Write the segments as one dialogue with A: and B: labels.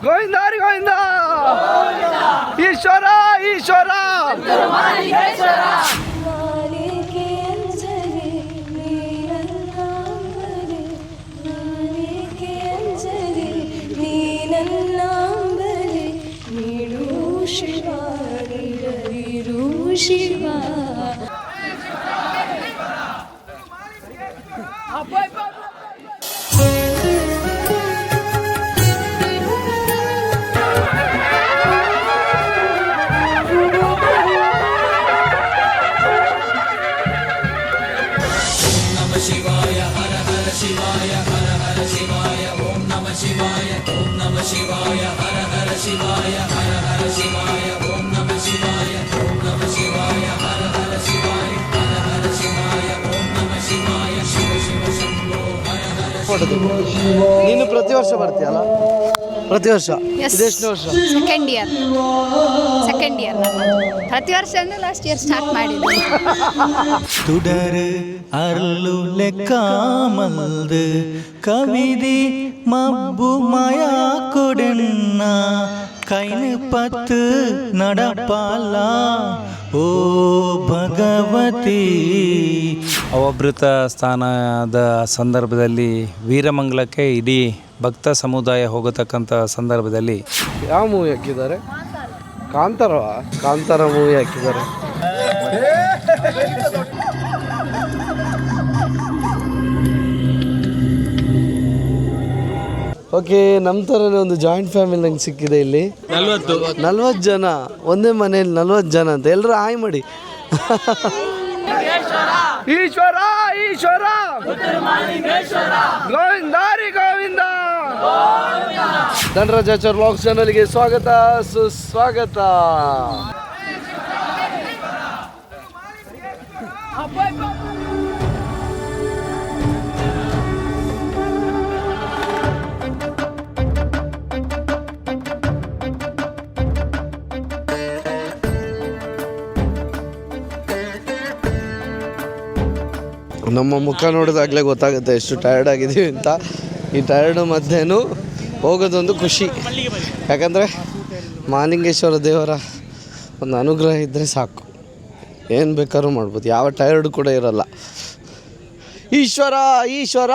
A: ಗೋವಿಂದ ಹರಿ ಗೋವಿಂದ. ಈಶ್ವರ ಈಶ್ವರ
B: ಶಿವ
C: ಶಿವಾಯ ಹರ ಹರ ಶಿವಾಯ ಹರ ಹರ ಶಿವಾಯ ಓಂ ನಮಃ ಶಿವಾಯ ಓಂ ನಮಃ ಶಿವಾಯ ಹರ ಹರ ಶಿವಾಯ ಹರ ಹರ ಶಿವಾಯ ಓಂ ನಮಃ ಶಿವಾಯ ಓಂ ನಮಃ ಶಿವಾಯ ಹರ ಹರ ಶಿವಾಯ ಹರ ಹರ ಶಿವಾಯ ಓಂ ನಮಃ ಶಿವಾಯ ಶಿವ ಶಿವ ಶಂಭೋ ಹರ ಹರ
A: ನೀನು ಪ್ರತಿ ವರ್ಷ ಬರ್ತೀಯಲ್ಲ? ಪ್ರತಿ ವರ್ಷ ಇದೆಷ್ಟು ವರ್ಷ?
B: ಸೆಕೆಂಡ್ ಇಯರ್ ಪ್ರತಿ ವರ್ಷ ಅಂದ್ರೆ ಲಾಸ್ಟ್ ಇಯರ್ ಸ್ಟಾರ್ಟ್ ಮಾಡಿದ್ವಿ.
D: തുടര് അരുളു ലെക്കാമൽത് കവിതി മബ്ബുമായ കൊടെന്ന കൈന് പത്ത് നടപ്പാല ಓ ಭಗವತಿ.
E: ಅವಭೃತ ಸ್ಥಾನದ ಸಂದರ್ಭದಲ್ಲಿ ವೀರಮಂಗಲಕ್ಕೆ ಇಡೀ ಭಕ್ತ ಸಮುದಾಯ ಹೋಗತಕ್ಕಂಥ ಸಂದರ್ಭದಲ್ಲಿ
A: ಯಾವ ಮೂವಿ ಹಾಕಿದ್ದಾರೆ? ಕಾಂತಾರ ಮೂವಿ ಹಾಕಿದ್ದಾರೆ. ಓಕೆ, ನಮ್ಮ ಥರನೇ ಒಂದು ಜಾಯಿಂಟ್ ಫ್ಯಾಮಿಲಿ ನಂಗೆ ಸಿಕ್ಕಿದೆ ಇಲ್ಲಿ. 40 ಜನ ಒಂದೇ ಮನೆಯಲ್ಲಿ 40 ಜನ ಅಂತ ಎಲ್ಲರೂ ಹಾಯ್ ಮಾಡಿ. ಈಶ್ವರ ಈಶ್ವರ ಗೋವಿಂದ ಹರಿ ಗೋವಿಂದ. ಧನರಾಜಾಚಾರ್ ವ್ಲಾಗ್ಸ್ ಚಾನಲ್ಗೆ ಸ್ವಾಗತ ಸುಸ್ವಾಗತ. ನಮ್ಮ ಮುಖ ನೋಡಿದಾಗಲೇ ಗೊತ್ತಾಗುತ್ತೆ ಎಷ್ಟು ಟಯರ್ಡ್ ಆಗಿದ್ದೀವಿ ಅಂತ. ಈ ಟಯರ್ಡ್ ಮಧ್ಯೆನೂ ಹೋಗೋದೊಂದು ಖುಷಿ, ಯಾಕಂದರೆ ಮಹಾಲಿಂಗೇಶ್ವರ ದೇವರ ಒಂದು ಅನುಗ್ರಹ ಇದ್ದರೆ ಸಾಕು, ಏನು ಬೇಕಾದ್ರೂ ಮಾಡ್ಬೋದು, ಯಾವ ಟಯರ್ಡ್ ಕೂಡ ಇರಲ್ಲ. ಈಶ್ವರ ಈಶ್ವರ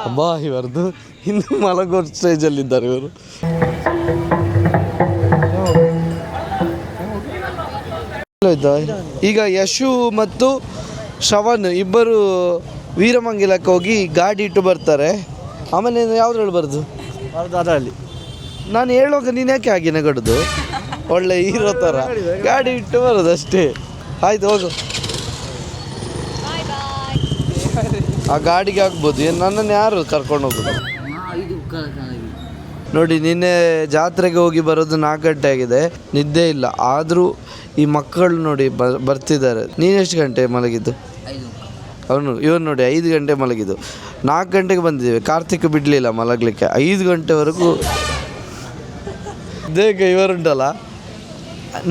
A: ಅಬ್ಬಾ, ಇವರದು ಇನ್ನು ಮಲಗೋ ಸ್ಟೇಜಲ್ಲಿದ್ದಾರೆ ಇವರು. ಈಗ ಯಶು ಮತ್ತು ಶ್ರವಣ್ ಇಬ್ಬರು ವೀರಮಂಗಲಕ್ಕೆ ಹೋಗಿ ಗಾಡಿ ಇಟ್ಟು ಬರ್ತಾರೆ. ಆಮೇಲೆ ಯಾವ್ದ್ರಲ್ಲಿ ಬರೋದು? ಅದರಲ್ಲಿ ನಾನು ಹೇಳುವಾಗ ನೀನು ಯಾಕೆ ಹಾಗೆ ನಗಡುದು? ಒಳ್ಳೆ ಹೀರೋ ಥರ ಗಾಡಿ ಇಟ್ಟು ಬರೋದು ಅಷ್ಟೇ. ಆಯ್ತು, ಹೋಗು. ಆ ಗಾಡಿಗೆ ಆಗ್ಬೋದು. ಏನು ನನ್ನನ್ನು ಯಾರು ಕರ್ಕೊಂಡು ಹೋಗೋದು? ನೋಡಿ, ನಿನ್ನೆ ಜಾತ್ರೆಗೆ ಹೋಗಿ ಬರೋದು 4 ಗಂಟೆ ಆಗಿದೆ, ನಿದ್ದೆ ಇಲ್ಲ. ಆದರೂ ಈ ಮಕ್ಕಳು ನೋಡಿ ಬರ್ತಿದ್ದಾರೆ. ನೀನೆಷ್ಟು ಗಂಟೆ ಮಲಗಿದ್ದು? ಇವನು ನೋಡಿ 5 ಗಂಟೆ ಮಲಗಿದ್ದು. 4 ಗಂಟೆಗೆ ಬಂದಿದ್ದೇವೆ. ಕಾರ್ತಿಕ್ ಬಿಡಲಿಲ್ಲ ಮಲಗಲಿಕ್ಕೆ, 5 ಗಂಟೆವರೆಗೂ. ದೇಗ ಇವರುಂಟಲ್ಲ,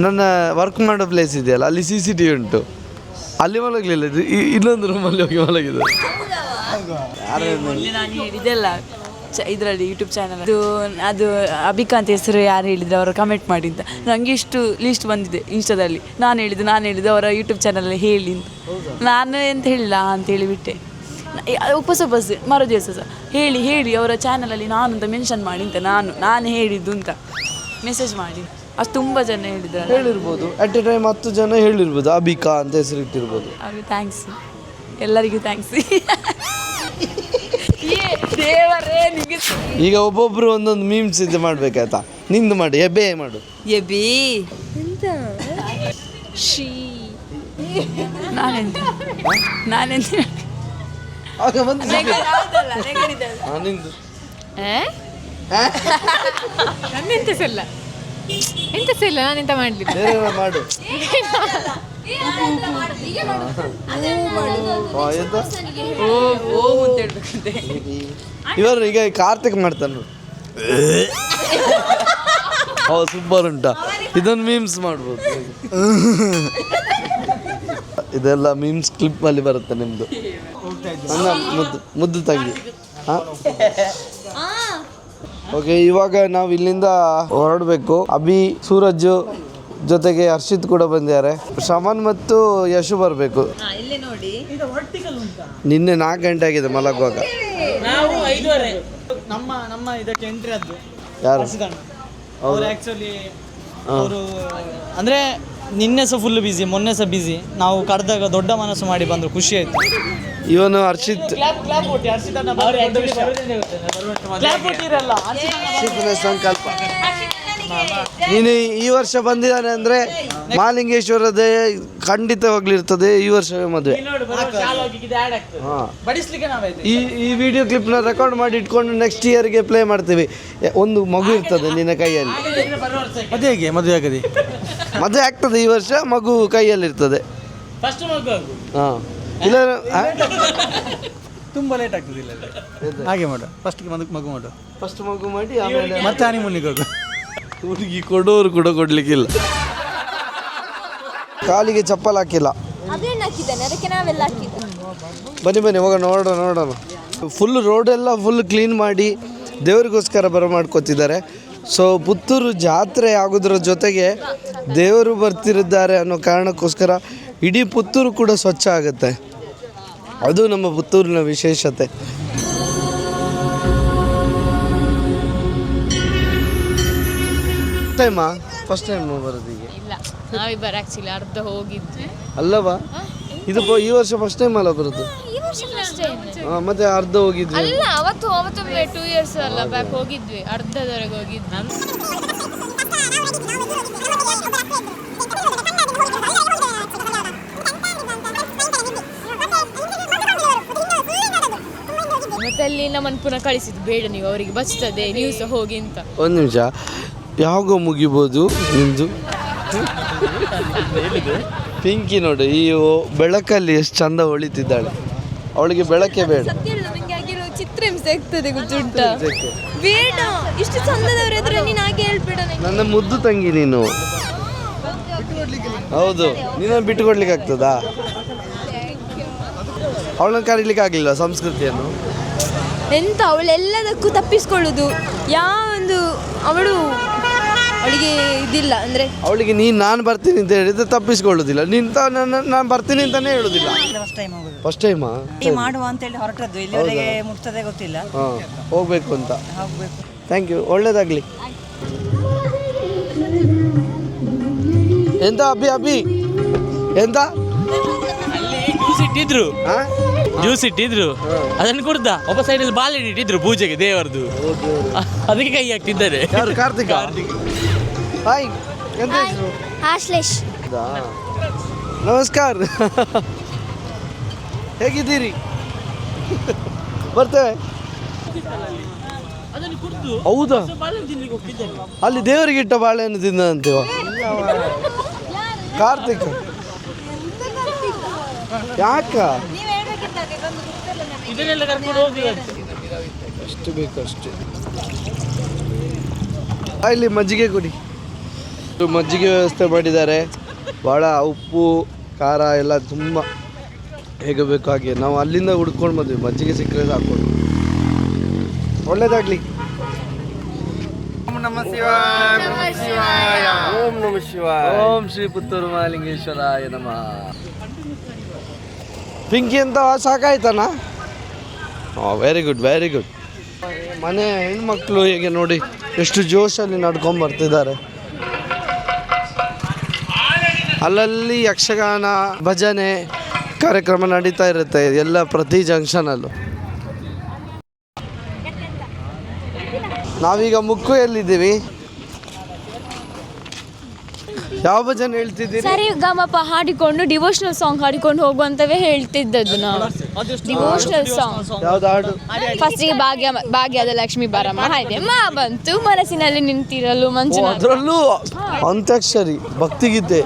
A: ನನ್ನ ವರ್ಕ್ ಮಾಡೋ ಪ್ಲೇಸ್ ಇದೆಯಲ್ಲ, ಅಲ್ಲಿ CCTV ಉಂಟು, ಅಲ್ಲಿ ಮಲಗಲಿಲ್ಲ. ಇನ್ನೊಂದು ರೂಮಲ್ಲಿ ಹೋಗಿ ಮಲಗಿದ್ದು.
F: ನಾನು ಹೇಳಿದೆಲ್ಲ ಇದರಲ್ಲಿ ಯೂಟ್ಯೂಬ್ ಚಾನಲ್ ಅದು ಅಭಿಕಾಂತ್ ಹೆಸರು ಯಾರು ಹೇಳಿದ್ರು ಅವರು ಕಮೆಂಟ್ ಮಾಡಿ ಅಂತ. ನನಗೆ ಇಷ್ಟು ಲೀಸ್ಟ್ ಬಂದಿದೆ ಇನ್ಸ್ಟಾದಲ್ಲಿ. ನಾನು ಹೇಳಿದ್ದು ಅವರ ಯೂಟ್ಯೂಬ್ ಚಾನಲಲ್ಲಿ ಹೇಳಿ ಅಂತ. ನಾನು ಎಂತ ಹೇಳಿಲ್ಲ ಅಂತೇಳಿ ಬಿಟ್ಟೆ. ಉಪವಾಸ ಮರು ದಿವಸ ಸಹ ಹೇಳಿ ಅವರ ಚಾನಲಲ್ಲಿ ನಾನು ಅಂತ ಮೆನ್ಷನ್ ಮಾಡಿ ಅಂತ ನಾನು ಹೇಳಿದ್ದು ಅಂತ ಮೆಸೇಜ್ ಮಾಡಿ. ಅದು ತುಂಬ ಜನ ಹೇಳಿರ್ಬೋದು.
A: ಅಟ್ ಎ ಟೈಮ್ 10 ಜನ ಹೇಳಿರ್ಬೋದು, ಅಬಿಕಾ ಅಂತ ಹೆಸರು ಇಟ್ಟಿರ್ಬೋದು.
F: ಅವ್ರಿಗೆ ಥ್ಯಾಂಕ್ಸ್, ಎಲ್ಲರಿಗೂ ಥ್ಯಾಂಕ್ಸ್. ದೇವರೇ ನಿಮಗೆ.
A: ಈಗ ಒಬ್ಬೊಬ್ರು ಒಂದೊಂದು ಮೀಮ್ಸ್ ಇದು ಮಾಡ್ಬೇಕಾಯ್ತಾ? ನಿಂದು ಮಾಡಿ, ಎಬೆ ಮಾಡು.
F: ಎಬಿ ಎಂತ ಶೀ ನಾನೆಂತ
A: ಆಗ ಬಂದು ನಿಂದು
G: ನನ್ನೆಂತ ಸಲ್ಲ ನಾನೆಂತ ಮಾಡಲಿಲ್ಲ.
A: ಮಾಡು. ಇವರು ಈಗ ಕಾರ್ತಿಕ್ ಮಾಡ್ತಾನೆ. ಸೂಪರ್ ಉಂಟಾ? ಇದೊಂದು ಮೀಮ್ಸ್ ಮಾಡ್ಬೋದು. ಇದೆಲ್ಲ ಮೀಮ್ಸ್ ಕ್ಲಿಪ್ ಅಲ್ಲಿ ಬರುತ್ತೆ ನಿಮ್ದು. ನನ್ನ ಮುದ್ದು ತಂಗಿ ಓಕೆ, ಇವಾಗ ನಾವು ಇಲ್ಲಿಂದ ಹೊರಡಬೇಕು. ಅಭಿ, ಸೂರಜ್ ಜೊತೆಗೆ ಹರ್ಷಿತ್ ಕೂಡ ಬಂದಿದ್ದಾರೆ. ಶ್ರವಣ್ ಮತ್ತು ಯಶು ಬರಬೇಕು. ನಿನ್ನೆ 4 ಗಂಟೆ ಆಗಿದೆ ಮಲಗುವಾಗ.
H: ನಾವು 5:30 ನಮ್ಮ ಇದಕ್ಕೆ ಎಂಟ್ರಿ ಆದ್ದು.
A: ಯಾರು?
H: ಅವರು ಆ್ಯಕ್ಚುಲಿ ಅವರು ಅಂದರೆ ನಿನ್ನೆ ಸಹ ಫುಲ್ ಬಿಸಿ, ಮೊನ್ನೆ ಸಹ ಬಿಸಿ. ನಾವು ಕರೆದಾಗ ದೊಡ್ಡ ಮನಸ್ಸು ಮಾಡಿ ಬಂದರು, ಖುಷಿ ಆಯಿತು.
A: ಇವನು ಹರ್ಷಿತ್ ಸಂಕಲ್ಪ. ನೀನು ಈ ವರ್ಷ ಬಂದಿದ್ದಾನೆ ಅಂದರೆ ಮಹಾಲಿಂಗೇಶ್ವರದೇ ಖಂಡಿತವಾಗ್ಲಿರ್ತದೆ ಈ ವರ್ಷವೇ ಮದುವೆ. ಈ ವಿಡಿಯೋ ಕ್ಲಿಪ್ನ ರೆಕಾರ್ಡ್ ಮಾಡಿ ಇಟ್ಕೊಂಡು ನೆಕ್ಸ್ಟ್ ಇಯರ್ಗೆ ಪ್ಲೇ ಮಾಡ್ತೀವಿ. ಒಂದು ಮಗು ಇರ್ತದೆ ನಿನ್ನ ಕೈಯಲ್ಲಿ.
H: ಮದುವೆ ಆಗದೆ
A: ಮದುವೆ ಆಗ್ತದೆ ಈ ವರ್ಷ, ಮಗು ಕೈಯಲ್ಲಿರ್ತದೆ. ಹಾಂ, ಇಲ್ಲ
H: ತುಂಬ ಲೇಟ್ ಆಗ್ತದೆ. ಇಲ್ಲ ಹಾಗೆ ಮಾಡು, ಫಸ್ಟ್ಗೆ ಮಗು ಮಾಡು,
A: ಫಸ್ಟ್ ಮಗು ಮಾಡಿ ಆಮೇಲೆ
H: ಮತ್ತೆ ಹನಿಮೂನಿಗೆ ಹೋಗು.
A: ಹುಡುಗಿ ಕೊಡೋರು ಕೂಡ ಕೊಡ್ಲಿಕ್ಕಿಲ್ಲ. ಕಾಲಿಗೆ ಚಪ್ಪಲ್ ಹಾಕಿಲ್ಲ. ಬನ್ನಿ ಹೋಗೋಣ. ಫುಲ್ ರೋಡೆಲ್ಲ ಫುಲ್ ಕ್ಲೀನ್ ಮಾಡಿ ದೇವರಿಗೋಸ್ಕರ ಬರಮಾಡ್ಕೋತಿದ್ದಾರೆ. ಸೊ ಪುತ್ತೂರು ಜಾತ್ರೆ ಆಗೋದ್ರ ಜೊತೆಗೆ ದೇವರು ಬರ್ತಿರಿದ್ದಾರೆ ಅನ್ನೋ ಕಾರಣಕ್ಕೋಸ್ಕರ ಇಡೀ ಪುತ್ತೂರು ಕೂಡ ಸ್ವಚ್ಛ ಆಗುತ್ತೆ. ಅದು ನಮ್ಮ ಪುತ್ತೂರಿನ ವಿಶೇಷತೆ. ಫಸ್ಟ್ ಟೈಮ್ ಬರೋದೀಗ?
G: ಇಲ್ಲ, ನಾವಿಬ್ಬರು ಆ್ಯಕ್ಚುಲಿ ಅರ್ಧ ಹೋಗಿದ್ವಿ.
A: ಅಲ್ಲವಾ, ಇದು ಈ ವರ್ಷ ಫಸ್ಟ್ ಟೈಮ್ ಅಲ್ಲ ಬರೋದು? ಮತ್ತೆ ಅರ್ಧ ಹೋಗಿದ್ವಿ.
G: ಅಲ್ಲ, ಅವತ್ತು 2 ಇಯರ್ಸ್ ಅಲ್ಲ ಬ್ಯಾಕ್ ಹೋಗಿದ್ವಿ, ಅರ್ಧದವರೆಗೆ ಹೋಗಿದ್ವಿ. ಮತ್ತೆ ಅಲ್ಲಿ ನಮ್ಮನ್ನು ಪುನಃ ಕಳಿಸಿದ್ದು, ಬೇಡ ನೀವು ಅವರಿಗೆ ಬಚ್ತದೆ, ನೀವು ಸಹ ಹೋಗಿ ಅಂತ.
A: ಒಂದು ನಿಮಿಷ, ಯಾವಾಗ ಮುಗಿಬೋದು ನಿಮ್ಮದು? ಪಿಂಕಿ ನೋಡು, ಈ ಬೆಳಕಲ್ಲಿ ಎಷ್ಟು ಚಂದ ಹೊಳಿತಿದ್ದಾಳೆ. ಅವಳಿಗೆ ಬೆಳಕೆ ಬೇಡ.
B: ನನಗೆ ಆಗಿರೋ ಚಿತ್ರಹಿಂಸೆ ಆಗ್ತದೆ, ಗೊತ್ತುಂಟಾ? ಬೇಡ, ಇಷ್ಟು ಚಂದದವ್ರ ಎದುರು ನೀನು ಹಾಗೆ ಹೇಳ್ಬೇಡ.
A: ನನ್ನ ಮುದ್ದು ತಂಗಿ ನೀನು. ಹೌದು, ನೀನು ಬಿಟ್ಟುಕೊಡ್ಲಿಕ್ಕೆ ಆಗ್ತದಾ? ಅವಳನ್ನ ಕರೀಲಿಕ್ಕೆ ಆಗಲಿಲ್ಲ ಸಂಸ್ಕೃತಿಯನ್ನು.
B: ಎಂತ ಅವಳೆಲ್ಲದಕ್ಕೂ ತಪ್ಪಿಸ್ಕೊಳ್ಳೋದು. ಯಾವೊಂದು ಅವಳಿಗೆ ಇದಿಲ್ಲ ಅಂದರೆ,
A: ಅವಳಿಗೆ ನಾನು ಬರ್ತೀನಿ ಅಂತ ಹೇಳಿದ್ರೆ ತಪ್ಪಿಸ್ಕೊಳ್ಳೋದಿಲ್ಲ. ನಾನು ಬರ್ತೀನಿ ಅಂತಾನೆ ಹೇಳೋದಿಲ್ಲ. ಫಸ್ಟ್ ಟೈಮಾ
I: ಮಾಡುವ ಅಂತೇಳಿ ಹೊರಟದ್ದು, ಇಲ್ಲಿವರೆಗೆ ಮುಟ್ತದೆ ಗೊತ್ತಿಲ್ಲ.
A: ಹಾಂ, ಹೋಗ್ಬೇಕು ಅಂತ. ಥ್ಯಾಂಕ್ ಯು, ಒಳ್ಳೇದಾಗಲಿ. ಎಂತ ಅಭಿ ಎಂತ
H: ಜ್ಯೂಸ್ ಇಟ್ಟಿದ್ರು, ಅದನ್ನು ಕುಡ್ದ. ಒಬ್ಬ ಸೈಡಲ್ಲಿ ಬಾಲ್ ಇಟ್ಟಿದ್ರು ಪೂಜೆಗೆ ದೇವರದು, ಅದಕ್ಕೆ ಕೈ ಹಾಕ್ತಿದ್ದಾರೆ.
A: ಯಾರು? ಕಾರ್ತಿಕ್. ಹಾಯ್, ಎಂತ ಹೆಸರು?
B: ಆಶ್ಲೇಷ್.
A: ನಮಸ್ಕಾರ, ಹೇಗಿದ್ದೀರಿ? ಬರ್ತೇವೆ. ಹೌದಾ? ಅಲ್ಲಿ ದೇವರಿಗೆ ಇಟ್ಟ ಬಾಳೆಹಣ್ಣು ತಿಂದಂತೀವ. ಕಾರ್ತಿಕ್ ಯಾಕ? ಎಷ್ಟು ಬೇಕು ಅಷ್ಟು. ಇಲ್ಲಿ ಮಜ್ಜಿಗೆ ಕುಡಿ. ಮಜ್ಜಿಗೆ ವ್ಯವಸ್ಥೆ ಮಾಡಿದ್ದಾರೆ. ಭಾಳ ಉಪ್ಪು ಖಾರ ಎಲ್ಲ ತುಂಬ ಹೇಗೆ ಬೇಕು ಹಾಗೆ. ನಾವು ಅಲ್ಲಿಂದ ಹುಡ್ಕೊಂಡು ಬಂದ್ವಿ, ಮಜ್ಜಿಗೆ ಸಿಕ್ಕರೆ ಸಾಕೊಂಡು. ಒಳ್ಳೇದಾಗ್ಲಿ. ಓಂ ನಮಃ ಶಿವಾಯ. ಓಂ ನಮಃ ಶಿವಾಯ. ಓಂ ಶ್ರೀ ಪುತ್ತೂರು ಮಹಾಲಿಂಗೇಶ್ವರಾಯ ನಮಃ. ಪಿಂಕಿ ಅಂತ ಸಾಕಾಯ್ತಾನ? Very good, very good. ಮನೆ ಹೆಣ್ಮಕ್ಳು ಹೇಗೆ ನೋಡಿ ಎಷ್ಟು ಜೋಶಲ್ಲಿ ನಡ್ಕೊಂಡು ಬರ್ತಿದ್ದಾರೆ. ಅಲ್ಲಲ್ಲಿ ಯಕ್ಷಗಾನ ಭಜನೆ ಕಾರ್ಯಕ್ರಮ ನಡೀತಾ ಇರುತ್ತೆ ಎಲ್ಲ ಪ್ರತಿ ಜಂಕ್ಷನಲ್ಲೂ. ನಾವೀಗ ಮುಕ್ಕುಯಲ್ಲಿದ್ದೀವಿ. ಯಾವ ಭಜನೆ ಹೇಳ್ತಿದ್ದೀರಿ?
G: ಸರಿ ಗಮಪ ಹಾಡಿಕೊಂಡು ಡಿವೋಷನಲ್ ಸಾಂಗ್ ಹಾಡಿಕೊಂಡು ಹೋಗುವಂತವೇ ಹೇಳ್ತಿದ್ದದ್ದು ನಾವು. ಡಿವೋಷನಲ್ ಸಾಂಗ್
A: ಯಾವ್ದು ಹಾಡು?
G: ಫಸ್ಟಿಗೆ ಭಾಗ್ಯದ ಲಕ್ಷ್ಮೀ ಬಾರಮ್ಮ, ಹಾಗೆ ಮಾ ಬಂತು ಮನಸ್ಸಿನಲ್ಲಿ ನಿಂತಿರಲು ಮಂಜುನಾಥ.
A: ಅದರಲ್ಲೂ ಅಂತ್ಯಾಕ್ಷರಿ ಭಕ್ತಿಗೀತೆ.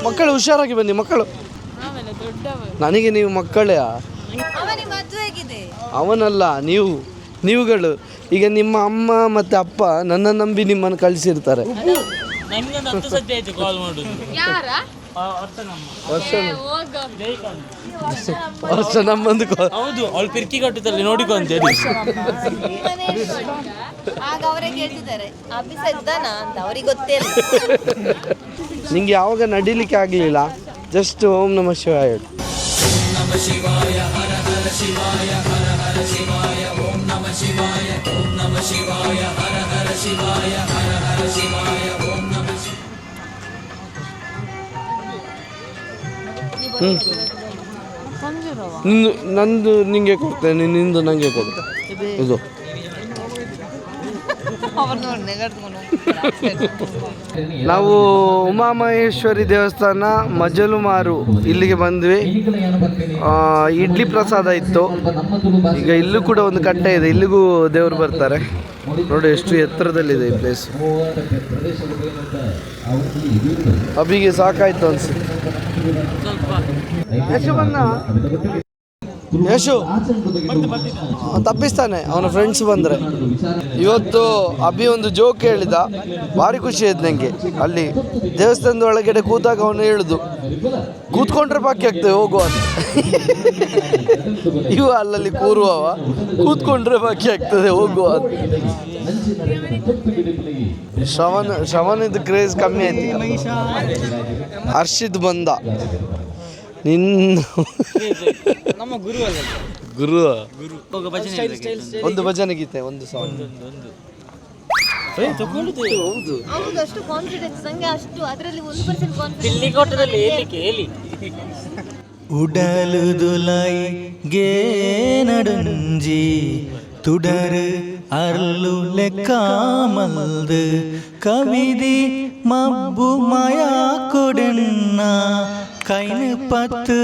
A: ಮಕ್ಕಳು ಹುಷಾರಾಗಿ ಬನ್ನಿ ಮಕ್ಕಳು. ನನಗೆ ನೀವು ಮಕ್ಕಳೇ? ಅವನಲ್ಲ, ನೀವುಗಳು. ಈಗ ನಿಮ್ಮ ಅಮ್ಮ ಮತ್ತು ಅಪ್ಪ ನನ್ನ ನಂಬಿ ನಿಮ್ಮನ್ನು ಕಳಿಸಿರ್ತಾರೆ. ವರ್ಷ ನಮ್ಮೊಂದು
H: ಹೌದು ಅವ್ಳು ಪಿರ್ಕಿ ಕಟ್ಟುತ್ತಲ್ಲಿ ನೋಡಿಕೊ ಅಂತೇಳಿ.
B: ಆಗ ಅವರೇ ಕೇಳ್ತಿದ್ದಾರೆ ಅಭಿಸ ಇದ್ದಾನ ಅಂತ ಅವ್ರಿಗೆ ಗೊತ್ತೇ ಇಲ್ಲ.
A: ನಿಂಗೆ ಯಾವಾಗ ನಡಿಲಿಕ್ಕೆ ಆಗಲಿಲ್ಲ ಜಸ್ಟ್ ಓಂ ನಮಃ ಶಿವಾಯ ಹೇಳು. ನಿಂದು ನಂದು ನಿಂಗೆ ಕೊಡ್ತೇನೆ, ನಿಂದು ನನಗೆ ಕೊಡು. ಇದು ನಾವು ಉಮಾಮಹೇಶ್ವರಿ ದೇವಸ್ಥಾನ ಮಜಲುಮಾರು ಇಲ್ಲಿಗೆ ಬಂದ್ವಿ. ಇಡ್ಲಿ ಪ್ರಸಾದ ಇತ್ತು. ಈಗ ಇಲ್ಲೂ ಕೂಡ ಒಂದು ಕಟ್ಟೆ ಇದೆ, ಇಲ್ಲಿಗೂ ದೇವರು ಬರ್ತಾರೆ. ನೋಡಿ ಎಷ್ಟು ಎತ್ತರದಲ್ಲಿದೆ ಈ ಪ್ಲೇಸ್. ಅಭಿಗೆ ಸಾಕಾಯ್ತು ಅನ್ಸುತ್ತೆ. ಯಶು ಬನ್ನ, ಯಶು ತಪ್ಪಿಸ್ತಾನೆ ಅವನ ಫ್ರೆಂಡ್ಸ್ ಬಂದರೆ. ಇವತ್ತು ಅಭಿ ಒಂದು ಜೋಕ್ ಹೇಳಿದ, ಭಾರಿ ಖುಷಿ ಆಯ್ತು ನನಗೆ. ಅಲ್ಲಿ ದೇವಸ್ಥಾನದ ಒಳಗಡೆ ಕೂತಾಗ ಅವನು ಹೇಳುದು, ಕೂತ್ಕೊಂಡ್ರೆ ಬಾಕಿ ಆಗ್ತದೆ ಹೋಗುವ ಅಂತ. ಇವ ಅಲ್ಲಲ್ಲಿ ಕೂರುವವ, ಕೂತ್ಕೊಂಡ್ರೆ ಬಾಕಿ ಆಗ್ತದೆ ಹೋಗುವ ಅಂತ. ಶ್ರವಣದ ಕ್ರೇಜ್ ಕಮ್ಮಿ ಆಯ್ತು. ಹರ್ಷಿತ್ ಬಂದ, ನಿನ್ನ
H: ನಮ್ಮ ಗುರು ಅಲ್ಲ,
A: ಗುರು
H: ಒಂದು
A: ಭಜನೆ ಗೀತೆ, ಒಂದು ಸಾಂಗ್. ಹೌದು,
B: ಅಷ್ಟು ಕಾನ್ಫಿಡೆನ್ಸ್ ನಂಗೆ, ಅಷ್ಟು ಅದರಲ್ಲಿ 1%
D: ഉടലുതുലൈ ഗേനടുഞ്ചി തുടര് അരുളുലെക്കാമൽത് കവിതി മബ്ബുമയ കൊടെന്ന കൈന് പത്ത്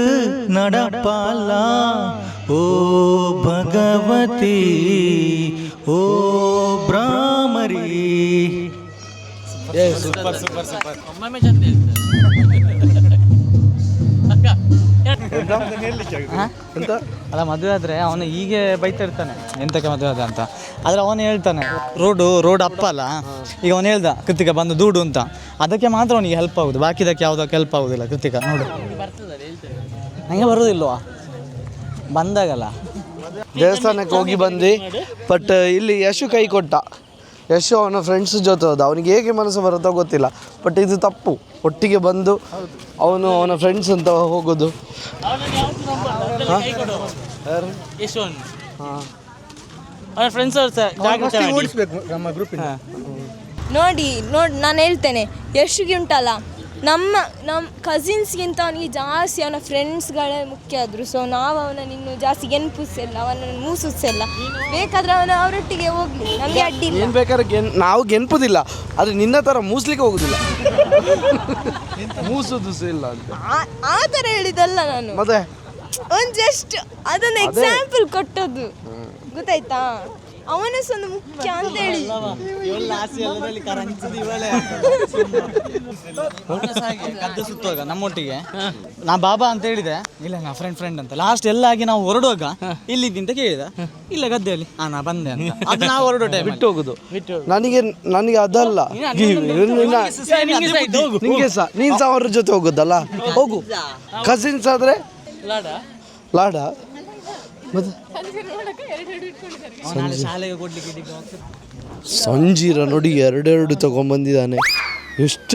D: നടപ്പാല ഓ ഭഗവതി ഓ ഭ്രാമരി.
H: Super super super. ಅಲ್ಲ ಮದುವೆ ಆದರೆ ಅವನು ಹೀಗೆ ಬೈತಾ ಇರ್ತಾನೆ, ಎಂತಕ್ಕೆ ಮದುವೆ ಆದ ಅಂತ. ಆದರೆ ಅವನು ಹೇಳ್ತಾನೆ ರೋಡ್ ಅಪ್ಪ ಅಲ್ಲ, ಈಗ ಅವನು ಹೇಳ್ದ ಕೃತಿಕ ಬಂದು ದೂಡು ಅಂತ, ಅದಕ್ಕೆ ಮಾತ್ರ ಅವನಿಗೆ ಹೆಲ್ಪ್ ಆಗುದು, ಬಾಕಿದಕ್ಕೆ ಯಾವುದಕ್ಕೆ ಹೆಲ್ಪ್ ಆಗುದಿಲ್ಲ. ಕೃತಿಕ ನೋಡು, ನನಗೆ ಬರೋದಿಲ್ವಾ ಬಂದಾಗಲ್ಲ.
A: ದೇವಸ್ಥಾನಕ್ಕೆ ಹೋಗಿ ಬಂದ್ವಿ. ಬಟ್ ಇಲ್ಲಿ ಯಶು ಕೈ ಕೊಟ್ಟ. ಯಶು ಅವನ ಫ್ರೆಂಡ್ಸ್ ಜೊತೆ ಹೋದ. ಅವನಿಗೆ ಹೇಗೆ ಮನಸ್ಸು ಬರುತ್ತೋ ಗೊತ್ತಿಲ್ಲ, ಬಟ್ ಇದು ತಪ್ಪು. ಒಟ್ಟಿಗೆ ಬಂದು ಅವನು ಅವನ ಫ್ರೆಂಡ್ಸ್ ಅಂತ ಹೋಗೋದು.
B: ನೋಡಿ ನಾನು ಹೇಳ್ತೇನೆ, ಯಶ್ಗೆ ಉಂಟಲ್ಲ, ನಮ್ಮ ಕಸಿನ್ಸ್ಗಿಂತ ಅವನಿಗೆ ಜಾಸ್ತಿ ಅವನ ಫ್ರೆಂಡ್ಸ್ಗಳೇ ಮುಖ್ಯ ಆದರು. ಸೊ ನಾವು ಅವನನ್ನು ಇನ್ನು ಜಾಸ್ತಿ ಗೆನ್ಪಿಸಲ್ಲ, ಅವನನ್ನು ಮೂಸಿಸಲ್ಲ. ಬೇಕಾದ್ರೆ ಅವರೊಟ್ಟಿಗೆ ಹೋಗ್ಲಿ, ನಮಗೆ ಅಡ್ಡಿಲ್ಲ.
A: ಏನು ಬೇಕಾದ್ರೆ ನಾವು ಗೆನ್ಪುದಿಲ್ಲ, ಆದರೆ ನಿನ್ನ ಥರ ಮೂಸ್ಲಿಕ್ಕೆ ಹೋಗುದಿಲ್ಲ. ಮೂಸುದು ಇಲ್ಲ ಅಂತ
B: ಆ ಥರ ಹೇಳಿದಲ್ಲ ನಾನು,
A: ಮತ್ತೆ
B: ಒಂದು ಜಸ್ಟ್ ಅದನ್ನು ಎಕ್ಸಾಂಪಲ್ ಕೊಟ್ಟದ್ದು, ಗೊತ್ತಾಯ್ತಾ? ಅವನ ಒಂದು ಮುಖ್ಯ ಅಂತ ಹೇಳಿ.
H: ಗದ್ದೆ ಸುತ್ತುವಾಗ ನಮ್ಮೊಟ್ಟಿಗೆ ನಾ ಬಾಬಾ ಅಂತ ಹೇಳಿದೆ, ಇಲ್ಲ ನಾ ಫ್ರೆಂಡ್ ಅಂತ. ಲಾಸ್ಟ್ ಎಲ್ಲ ಆಗಿ ನಾವು ಹೊರಡುವಾಗ ಇಲ್ಲಿದ್ದಿಂತ ಕೇಳಿದ, ಇಲ್ಲ ಗದ್ದೆಯಲ್ಲಿ ನಾ ಬಂದೆ ಅಂತ. ಅದು ನಾವು ಹೊರಡೋ ಟೈಮ್
A: ಬಿಟ್ಟು ಹೋಗುದು. ನನಗೆ ಅದಲ್ಲ, ನಿಂಗೆ ಸಹ ನೀನು ಸಹ ಅವ್ರ ಜೊತೆ ಹೋಗೋದಲ್ಲ, ಹೋಗು. ಕಸಿನ್ಸ್ ಆದರೆ ಲಾಡ ಮತ್ತೆ
H: ಶಾಲೆಗೆ ಕೊಡ್ಲಿಕ್ಕೆ
A: ಸಂಜೀರ ನೋಡಿ 2 ತಗೊಂಡ್ಬಂದಿದ್ದಾನೆ. ಎಷ್ಟ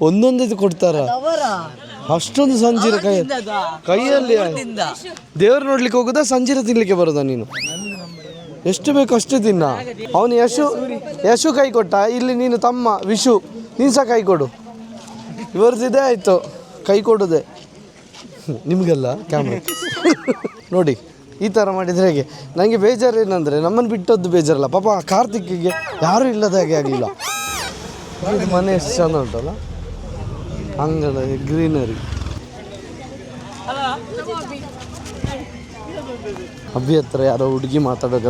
A: ಒಂದೊಂದು ಕೊಡ್ತಾರ, ಅಷ್ಟೊಂದು ಸಂಜೀರ ಕೈಯಲ್ಲಿ. ದೇವ್ರು ನೋಡ್ಲಿಕ್ಕೆ ಹೋಗುದಾ ಸಂಜೀರ ತಿನ್ಲಿಕ್ಕೆ ಬರೋದಾ ನೀನು? ಎಷ್ಟು ಬೇಕು ಅಷ್ಟು ತಿನ್ನ. ಅವನು ಯಶು ಕೈ ಕೊಟ್ಟ, ಇಲ್ಲಿ ನೀನು ತಮ್ಮ ವಿಶು ನೀನು ಸಹ ಕೈ ಕೊಡು. ಇವರದಿದೆ ಆಯಿತು ಕೈ ಕೊಡೋದೆ, ನಿಮಗೆಲ್ಲ ಕ್ಯಾಮ್ರಾ ನೋಡಿ. ಈ ಥರ ಮಾಡಿದರೆ ಹೇಗೆ? ನನಗೆ ಬೇಜಾರು ಏನಂದರೆ ನಮ್ಮನ್ನು ಬಿಟ್ಟದ್ದು ಬೇಜಾರಲ್ಲ, ಪಾಪ ಕಾರ್ತಿಕ್ಕಿಗೆ ಯಾರೂ ಇಲ್ಲದ ಹಾಗೆ ಆಗಲಿಲ್ಲ. ಮನೆ ಎಷ್ಟು ಚೆಂದ ಉಂಟಲ್ಲ, ಅಂಗಡ ಗ್ರೀನರಿ. ಅಭಿ ಹತ್ರ ಯಾರೋ ಹುಡುಗಿ ಮಾತಾಡುವಾಗ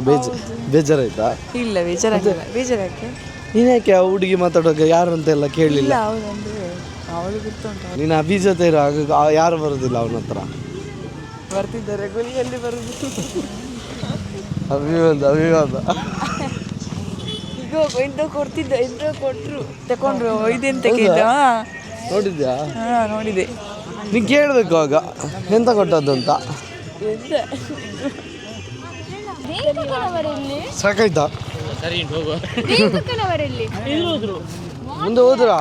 A: ಬೇಜಾರಾಯ್ತಾ?
F: ಇಲ್ಲ, ಬೇಜಾರಾಕೆ
A: ನೀನು ಯಾಕೆ ಆ ಹುಡುಗಿ ಮಾತಾಡುವಾಗ ಯಾರು ಅಂತೆಲ್ಲ ಕೇಳಲಿಲ್ಲ? ನೀನು ಅಭಿ ಜೊತೆ ಇರೋ ಯಾರು ಬರೋದಿಲ್ಲ ಅವನ ಹತ್ರ.
F: ಬರ್ತಿದ್ದಾರೆ ಗುಳಿಯಲ್ಲಿ ಬರುದು.
A: ಅಭಿವಾದ
F: ಈಗ ಎಂತ ಕೊಡ್ತಿದ್ದ, ಎಂತ ಕೊಟ್ಟರು ತಗೊಂಡ್ರು. ಇದೆಂತ ಕೇಳಿದ,
A: ನೋಡಿದ್ಯಾ?
F: ಹಾಂ ನೋಡಿದೆ.
A: ನೀನು ಕೇಳಬೇಕು ಆಗ ಎಂತ ಕೊಟ್ಟದ್ದು ಅಂತ. ಸಾಕಾಯ್ತಾ? ಮುಂದೆ ಹೋದ್ರಾ?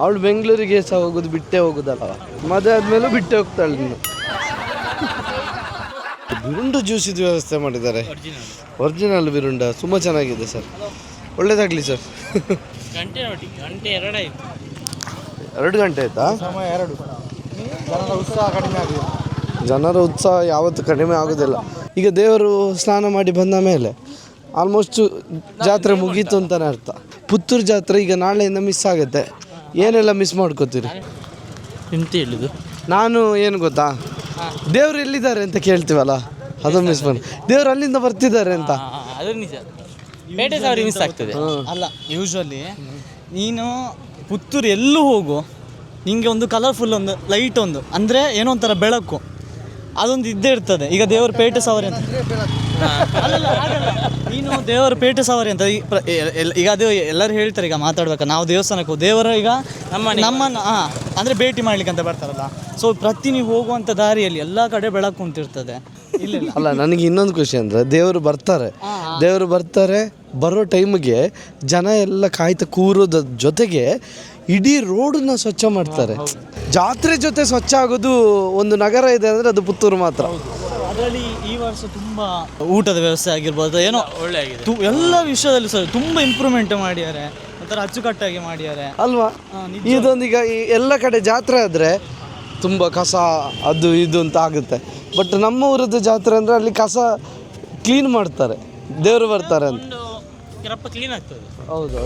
A: ಅವಳು ಬೆಂಗಳೂರಿಗೆ ಸಹ ಹೋಗೋದು ಬಿಟ್ಟೇ ಹೋಗೋದಲ್ಲ, ಮದುವೆ ಆದ್ಮೇಲೂ ಬಿಟ್ಟೇ ಹೋಗ್ತಾಳೆ. ನೀನು ಬಿರುಂಡ ಜ್ಯೂಸಿದ ವ್ಯವಸ್ಥೆ ಮಾಡಿದ್ದಾರೆ, ಒರಿಜಿನಲ್ ಬಿರುಂಡ, ತುಂಬ ಚೆನ್ನಾಗಿದೆ ಸರ್. ಒಳ್ಳೇದಾಗಲಿ ಸರ್.
H: ಗಂಟೆ ನೋಡಿ, ಗಂಟೆ 2 ಆಯಿತು.
A: 2 ಗಂಟೆ ಆಯ್ತಾ?
H: ಸಮಯ 2. ಜನರ ಉತ್ಸಾಹ ಕಡಿಮೆ ಆಗಿದೆ.
A: ಜನರ ಉತ್ಸಾಹ ಯಾವತ್ತೂ ಕಡಿಮೆ ಆಗೋದಿಲ್ಲ. ಈಗ ದೇವರು ಸ್ನಾನ ಮಾಡಿ ಬಂದ ಮೇಲೆ ಆಲ್ಮೋಸ್ಟು ಜಾತ್ರೆ ಮುಗೀತು ಅಂತಲೇ ಅರ್ಥ. ಪುತ್ತೂರು ಜಾತ್ರೆ ಈಗ ನಾಳೆಯಿಂದ ಮಿಸ್ ಆಗುತ್ತೆ. ಏನೆಲ್ಲ ಮಿಸ್ ಮಾಡ್ಕೋತೀರಿ?
H: ಎಂತ ಹೇಳುದು?
A: ನಾನು ಏನು ಗೊತ್ತಾ, ದೇವ್ರು ಎಲ್ಲಿದ್ದಾರೆ ಅಂತ ಕೇಳ್ತೀವಲ್ಲ, ಅದು ಮಿಸ್ ಮಾಡಿ. ದೇವ್ರು ಅಲ್ಲಿಂದ ಬರ್ತಿದ್ದಾರೆ ಅಂತ.
H: ಅದು ನಿಜ. ಪೇಟೆ ಸಾವರಿ ಮಿಸ್ ಆಗ್ತದೆ. ಅಲ್ಲ, ಯೂಶ್ವಲಿ ನೀನು ಪುತ್ತೂರು ಎಲ್ಲೂ ಹೋಗು, ನಿಮಗೆ ಒಂದು ಕಲರ್ಫುಲ್ ಒಂದು ಲೈಟ್ ಒಂದು ಅಂದರೆ ಏನೋ ಒಂಥರ ಬೆಳಕು ಅದೊಂದು ಇದ್ದೇ ಇರ್ತದೆ. ಈಗ ದೇವರ ಪೇಟೆ ಸವಾರಿ ಅಂತ ಅಲ್ಲಲ್ಲ, ನೀನು ದೇವರ ಪೇಟೆ ಸವಾರಿ ಅಂತ ಈಗ ಅದು ಎಲ್ಲರೂ ಹೇಳ್ತಾರೆ. ಈಗ ಮಾತಾಡ್ಬೇಕು, ನಾವು ದೇವಸ್ಥಾನಕ್ಕೆ ದೇವರ ಈಗ ನಮ್ಮನ್ನು ಅಂದರೆ ಭೇಟಿ ಮಾಡ್ಲಿಕ್ಕೆ ಅಂತ ಬರ್ತಾರಲ್ಲ. ಸೊ ಪ್ರತಿ ನೀವು ಹೋಗುವಂಥ ದಾರಿಯಲ್ಲಿ ಎಲ್ಲ ಕಡೆ ಬೆಳಕು ಅಂತಿರ್ತದೆ. ಇಲ್ಲ
A: ಅಲ್ಲ, ನನಗೆ ಇನ್ನೊಂದು ಖುಷಿ ಅಂದರೆ ದೇವರು ಬರ್ತಾರೆ, ಬರೋ ಟೈಮಿಗೆ ಜನ ಎಲ್ಲ ಕಾಯ್ತಾ ಕೂರೋದ ಜೊತೆಗೆ ಇಡೀ ರೋಡನ್ನ ಸ್ವಚ್ಛ ಮಾಡ್ತಾರೆ. ಜಾತ್ರೆ ಜೊತೆ ಸ್ವಚ್ಛ ಆಗೋದು ಒಂದು ನಗರ ಇದೆ ಅಂದರೆ ಅದು ಪುತ್ತೂರು ಮಾತ್ರ.
H: ಅದರಲ್ಲಿ ಈ ವರ್ಷ ತುಂಬ ಊಟದ ವ್ಯವಸ್ಥೆ ಆಗಿರ್ಬೋದು, ಏನೋ ಒಳ್ಳೆ ಆಗಿದೆ. ಎಲ್ಲ ವಿಷಯದಲ್ಲಿ ಸರ್ ತುಂಬ ಇಂಪ್ರೂವ್ಮೆಂಟ್ ಮಾಡಿದ್ದಾರೆ, ಒಂಥರ ಅಚ್ಚುಕಟ್ಟಾಗಿ ಮಾಡಿದ್ದಾರೆ
A: ಅಲ್ವಾ? ಇದೊಂದೀಗ ಈ ಎಲ್ಲ ಕಡೆ ಜಾತ್ರೆ ಆದರೆ ತುಂಬ ಕಸ ಅದು ಇದು ಅಂತ ಆಗುತ್ತೆ. ಬಟ್ ನಮ್ಮ ಊರದ್ದು ಜಾತ್ರೆ ಅಂದರೆ ಅಲ್ಲಿ ಕಸ ಕ್ಲೀನ್ ಮಾಡ್ತಾರೆ, ದೇವರು ಬರ್ತಾರೆ ಅಂತ.
H: ಕ್ಲೀನ್ ಆಗ್ತದೆ.
A: ಹೌದು.